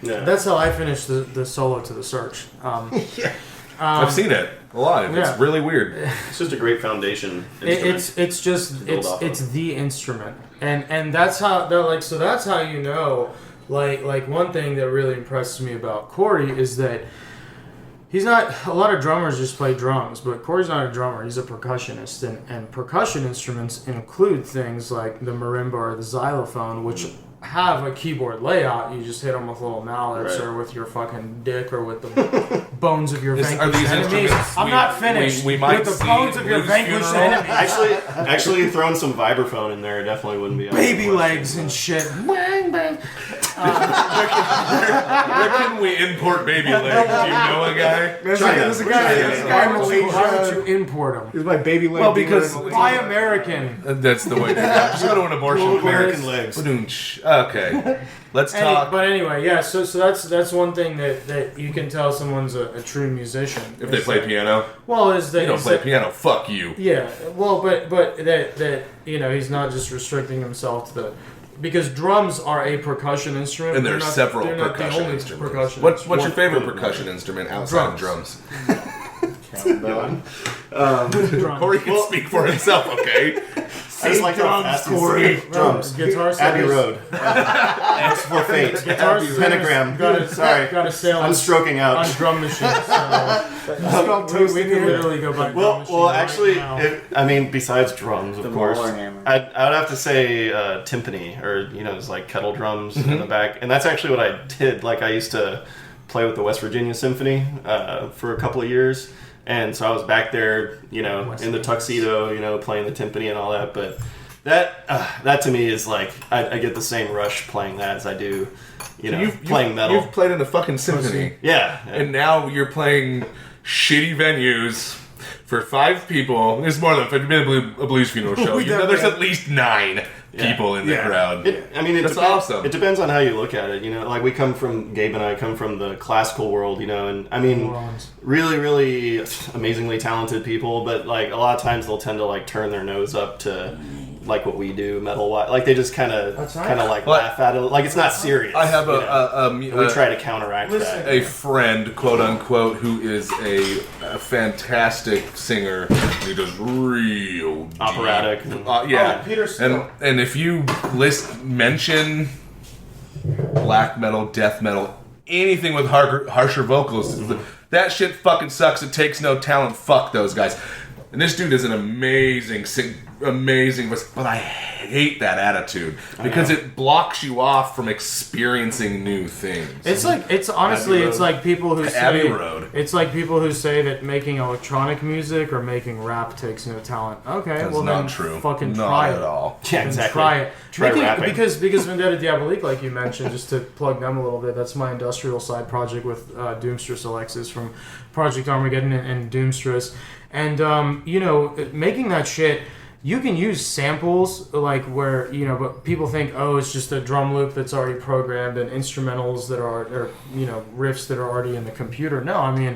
Yeah. That's how I finished the solo to The Search. I've seen it live. Yeah. It's really weird. It's just a great foundation instrument. It's the instrument, and that's how that's how you know. Like one thing that really impresses me about Corey is that he's not. A lot of drummers just play drums, but Corey's not a drummer. He's a percussionist, and percussion instruments include things like the marimba or the xylophone, which have a keyboard layout. You just hit them with little mallets or with your fucking dick or with the bones of your vanquished Are these enemies. instruments I'm not finished. we might with the see bones of your Blues vanquished Funeral? enemies. Actually, throwing some vibraphone in there definitely wouldn't be out of the Baby question. legs and shit. Bang, bang. Where can we import baby legs? Do you know a guy? There's a guy in Malaysia. Why would you import them? He's my baby leg. Well, because- dealer in Buy Malaysia. American. That's the way to go. Just go to an abortion clinic. American legs. Okay, let's talk. But anyway, yeah. So that's one thing that you can tell someone's a true musician If they is play that- piano, Well, is that you don't is play that- piano. Fuck you. Yeah. Well, but that he's not just restricting himself to the. Because drums are a percussion instrument. And They're there's not- several they're not the percussion only instruments. percussion What's your instrument. favorite percussion instrument outside of drums? Cowbell. Drums. Corey can speak for himself, okay? I just like how fast Corey. Drums. Guitar Abbey singers- Road. X for Fate. Guitar singers Pentagram. Got to sail I'm stroking out. on drum machines. So we can literally go by drum machines. Well, right actually, now. besides drums, of The course, Mahler hammer. I would have to say timpani, or it's like kettle drums in the back, and that's actually what I did. Like I used to play with the West Virginia Symphony for a couple of years, and so I was back there, in the tuxedo, playing the timpani and all that. But that to me is like I get the same rush playing that as I do, playing metal. You've played in a fucking symphony. Yeah. And now you're playing shitty venues for 5 people. It's more than if it's been a blues funeral show. You know, there's at least 9 people in the crowd. That's awesome. It depends on how you look at it. Like Gabe and I come from the classical world, and I mean, really, really amazingly talented people, but like a lot of times they'll tend to like turn their nose up to like what we do metal wise. Like they just kind of laugh at it. Like it's not serious. I have we try to counteract that. a friend, quote unquote, who is a fantastic singer. He does real deep, Operatic. Peter Steele. and if you mention black metal, death metal, anything with harsher vocals, that shit fucking sucks. It takes no talent. Fuck those guys. And this dude is an amazing voice, but I hate that attitude because it blocks you off from experiencing new things. It's like it's like people who say Abbey Road. It's like people who say that making electronic music or making rap takes no talent. Okay, That's well not then true. fucking Not try at it. all. Yeah, Then exactly. Try it. Try rapping. Because Vendetta Diabolique, like you mentioned, just to plug them a little bit, that's my industrial side project with Doomstress Alexis from Project Armageddon and Doomstress. And, making that shit, you can use samples, like where, but people think, oh, it's just a drum loop that's already programmed and instrumentals that are, or riffs that are already in the computer. No, I mean,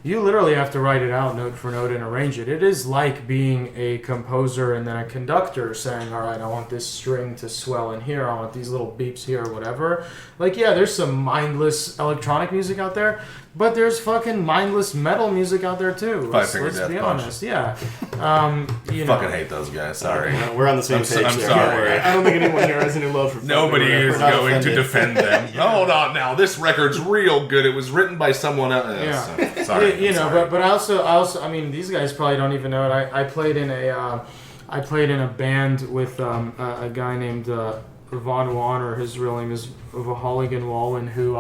you literally have to write it out note for note and arrange it. It is like being a composer and then a conductor saying, all right, I want this string to swell in here, I want these little beeps here, or whatever. Like, yeah, there's some mindless electronic music out there, but there's fucking mindless metal music out there too. Let's Death be Punch. honest, yeah. Fucking hate those guys. Sorry. We're on the same page. I'm there. sorry. I don't think anyone here has any love for Nobody fucking is not going to offended. defend them. Hold on now. This record's real good. It was written by someone else. Yeah. Sorry. Sorry. But I also, I mean, these guys probably don't even know it. I played in a band with a guy named Von Wanner. His real name is Vahaligan Wallen, who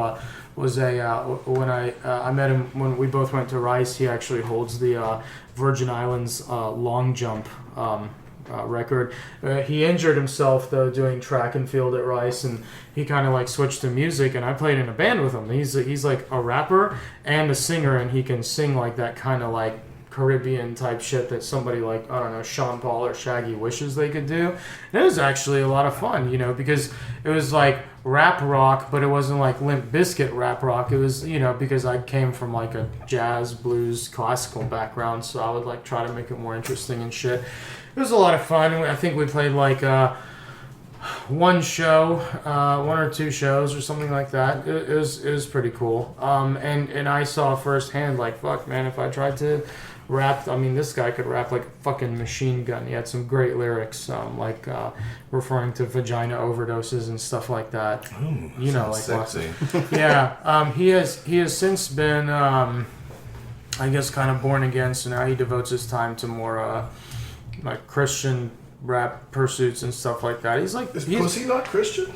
was when I met him when we both went to Rice. He actually holds the Virgin Islands long jump record. He injured himself though doing track and field at Rice, and he kind of like switched to music. And I played in a band with him. He's like a rapper and a singer, and he can sing like that kind of like Caribbean type shit that somebody like, I don't know, Sean Paul or Shaggy wishes they could do. And it was actually a lot of fun, because it was like rap rock, but it wasn't like Limp Bizkit rap rock. It was, because I came from like a jazz, blues, classical background, so I would like try to make it more interesting and shit. It was a lot of fun. I think we played like one show, one or two shows or something like that. It was pretty cool. And I saw firsthand, like, fuck, man, if I tried to rap, I mean, this guy could rap like a fucking machine gun. He had some great lyrics, like referring to vagina overdoses and stuff like that. Ooh, you know, like sexy. Yeah, he has since been, I guess, kind of born again. So now he devotes his time to more like Christian rap pursuits and stuff like that. He's like, Is pussy not Christian?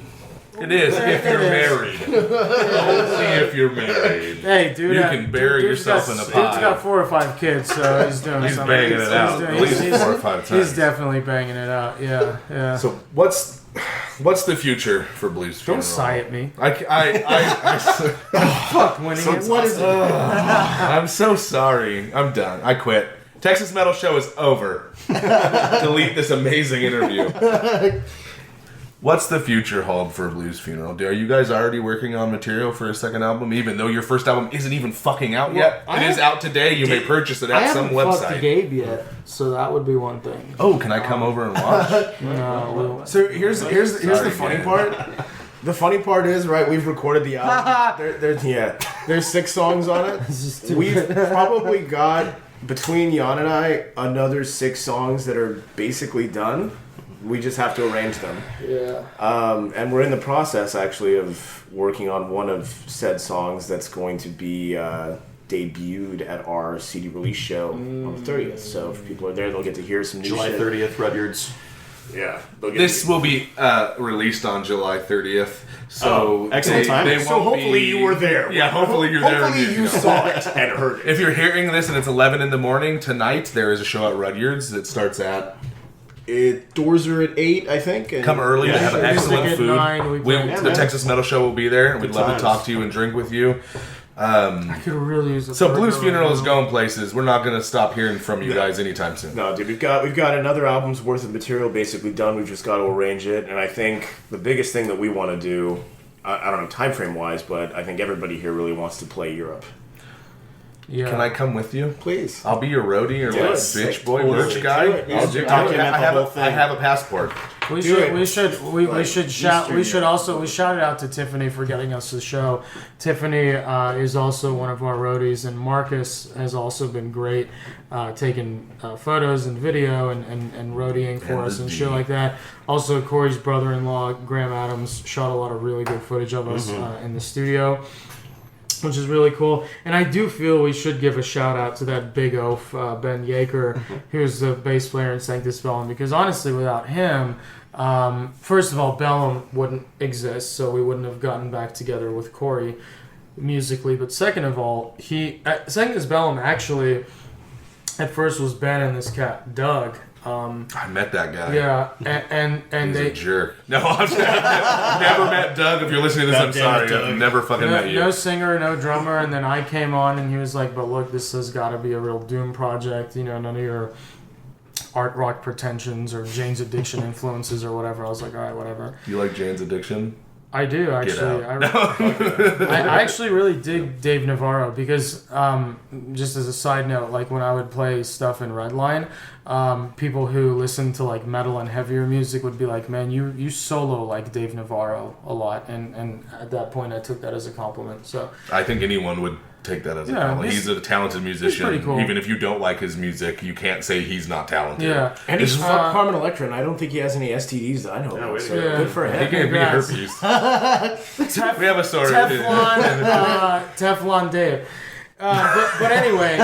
It is if you're married. Only if you're married. Hey, dude, You can bury dude's yourself got, in a Dude's pie. got 4 or 5 kids, so he's doing He's something. banging it out doing- at least he's- 4 or 5 times. He's definitely banging it out. Yeah. So what's the future for Blues Funeral? Don't sigh at me. Fuck, winning it. What is it? I'm so sorry. I'm done. I quit. Texas Metal Show is over. Delete this amazing interview. What's the future hold for Blues Funeral? Are you guys already working on material for a second album, even though your first album isn't even fucking out yet? It is out today. You may purchase it at some fucked website. Gabe yet, so that would be one thing. Oh, can I come over and watch? No, So here's the funny man. part. The funny part is, right, we've recorded the album. There's 6 songs on it. We've probably got, between Jan and I, another 6 songs that are basically done. We just have to arrange them. yeah. And we're in the process, actually, of working on one of said songs that's going to be debuted at our CD release show on the 30th. So if people are there, they'll get to hear some new July shit. 30th, Rudyard's. Yeah. They'll get This will be released on July 30th. So excellent timing. They So won't hopefully be- you were there. Yeah, hopefully you're there. Hopefully you saw it and heard it. If you're hearing this and it's 11 in the morning tonight, there is a show at Rudyard's that starts at. Doors are at 8, I think. And Come early. They have Music excellent at food. 9, we play- The man. Texas Metal Show will be there, and we'd love times. to talk to you and drink with you. I could really use a So burger Blues right Funeral is now. going places. We're not going to stop hearing from you guys anytime soon. No, dude, we've got another album's worth of material basically done. We've just got to arrange it, and I think the biggest thing that we want to do, I don't know time frame wise, but I think everybody here really wants to play Europe. Yeah. Can I come with you? Please. I'll be your roadie or like Yes. bitch boy Totally. merch guy. Do it. I'll do. Document I the have whole a thing. passport. We Do it. should shout. We should also shout out to Tiffany for getting us the show. Tiffany is also one of our roadies, and Marcus has also been great, taking photos and video and roadieing for And us the and D. shit like that. Also, Corey's brother-in-law Graham Adams shot a lot of really good footage of us in the studio, which is really cool. And I do feel we should give a shout out to that big oaf, Ben Yeager, who's the bass player in Sanctus Bellum, because honestly, without him, first of all, Bellum wouldn't exist, so we wouldn't have gotten back together with Corey musically. But second of all, Sanctus Bellum actually, at first was Ben and this cat, Doug. I met that guy. Yeah, and He's they a jerk. No, I've never met Doug. If you're listening to this, I'm sorry. I've never fucking met you. No singer, no drummer, and then I came on and he was like, but look, this has got to be a real Doom project, you know, none of your art rock pretensions or Jane's Addiction influences or whatever. I was like, all right, whatever. You like Jane's Addiction? I do, actually. out. I actually really dig Dave Navarro because, just as a side note, like when I would play stuff in Redline, people who listen to like metal and heavier music would be like, man, you solo like Dave Navarro a lot. And at that point, I took that as a compliment. So I think anyone would take that as a Yeah, compliment. He's a talented musician. pretty cool. Even if you don't like his music, you can't say he's not talented. yeah. And he's Uh, fucked Carmen Electra, and I don't think he has any STDs that I know about. So Yeah. good for He him. gave me Congrats. herpes. We have a story. Teflon Dave. But anyway,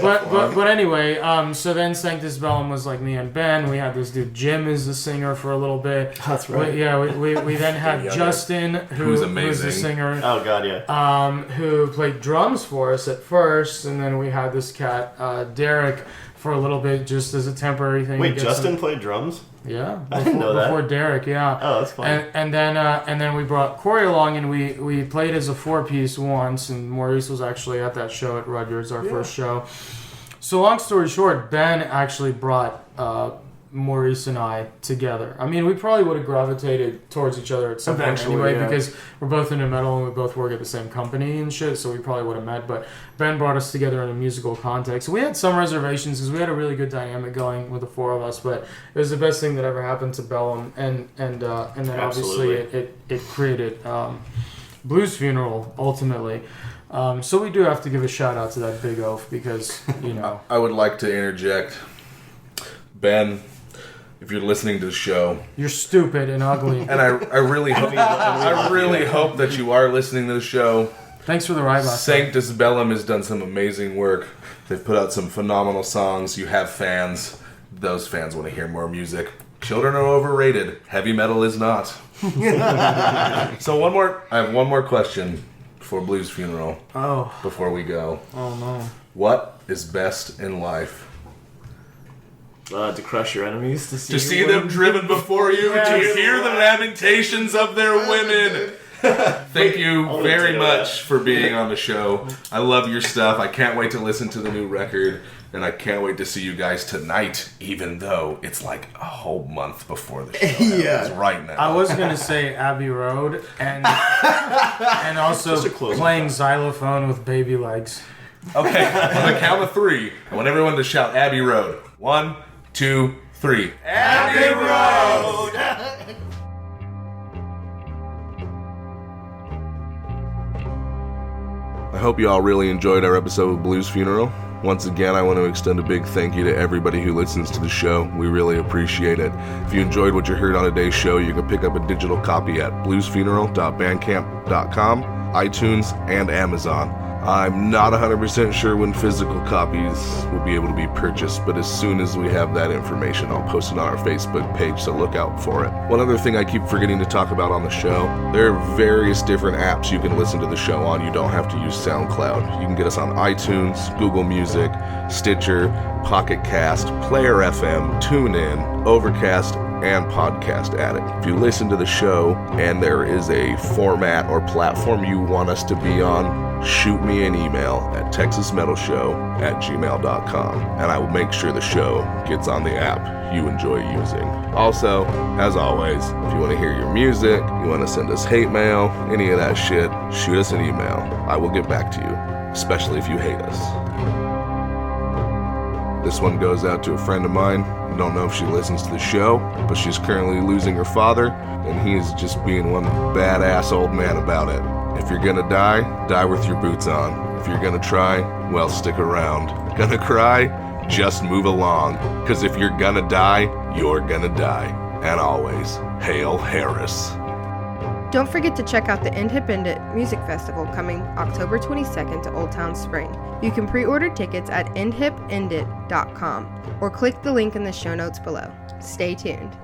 but anyway, so then Sanctus Bellum was like me and Ben. We had this dude Jim as the singer for a little bit. That's right. We then had Justin, who's the amazing. singer, Oh god, yeah. who played drums for us at first, and then we had this cat Derek for a little bit just as a temporary thing. Wait, to get Justin played drums? yeah, I didn't know that. before Derek, yeah. Oh, that's fun. And then we brought Corey along, and we played as a 4-piece once, and Maurice was actually at that show at Rudyard's, our first show. So long story short, Ben actually brought Maurice and I together. I mean, we probably would have gravitated towards each other at some point Eventually, anyway, yeah. because we're both into metal and we both work at the same company and shit, so we probably would have met. But Ben brought us together in a musical context. We had some reservations because we had a really good dynamic going with the four of us, but it was the best thing that ever happened to Bellum, and then obviously it created Blues Funeral ultimately. So we do have to give a shout out to that big oaf because, you know. I would like to interject. Ben, if you're listening to the show, You're stupid and ugly. and I really hope that you are listening to the show. Thanks for the ride last night. Sanctus Bellum has done some amazing work. They've put out some phenomenal songs. You have fans. Those fans want to hear more music. Children are overrated. Heavy metal is not. So I have one more question for Blues Funeral. Oh. Before we go. Oh, no. What is best in life? To crush your enemies, to see To them driven before you, to hear the lamentations of their women. Thank you very much for being on the show. I love your stuff. I can't wait to listen to the new record, and I can't wait to see you guys tonight, even though it's like a whole month before the show happens right now. I was going to say Abbey Road and also playing xylophone with baby legs. Okay, on the count of 3, I want everyone to shout Abbey Road. 1, 2, 3. Abbey Road! I hope you all really enjoyed our episode of Blues Funeral. Once again, I want to extend a big thank you to everybody who listens to the show. We really appreciate it. If you enjoyed what you heard on today's show, you can pick up a digital copy at bluesfuneral.bandcamp.com, iTunes, and Amazon. I'm not 100% sure when physical copies will be able to be purchased, but as soon as we have that information, I'll post it on our Facebook page, so look out for it. One other thing I keep forgetting to talk about on the show, there are various different apps you can listen to the show on. You don't have to use SoundCloud. You can get us on iTunes, Google Music, Stitcher, Pocket Cast, Player FM, TuneIn, Overcast, and Podcast Addict. If you listen to the show and there is a format or platform you want us to be on, shoot me an email at texasmetalshow@gmail.com, and I will make sure the show gets on the app you enjoy using. Also, as always, if you want to hear your music, you want to send us hate mail, any of that shit, shoot us an email. I will get back to you, especially if you hate us. This one goes out to a friend of mine. I don't know if she listens to the show, but she's currently losing her father, and he is just being one badass old man about it. If you're gonna die, die with your boots on. If you're gonna try, well, stick around. Gonna cry? Just move along. 'Cause if you're gonna die, you're gonna die. And always, Hail Harris. Don't forget to check out the End Hip End It Music Festival coming October 22nd to Old Town Spring. You can pre-order tickets at endhipendit.com or click the link in the show notes below. Stay tuned.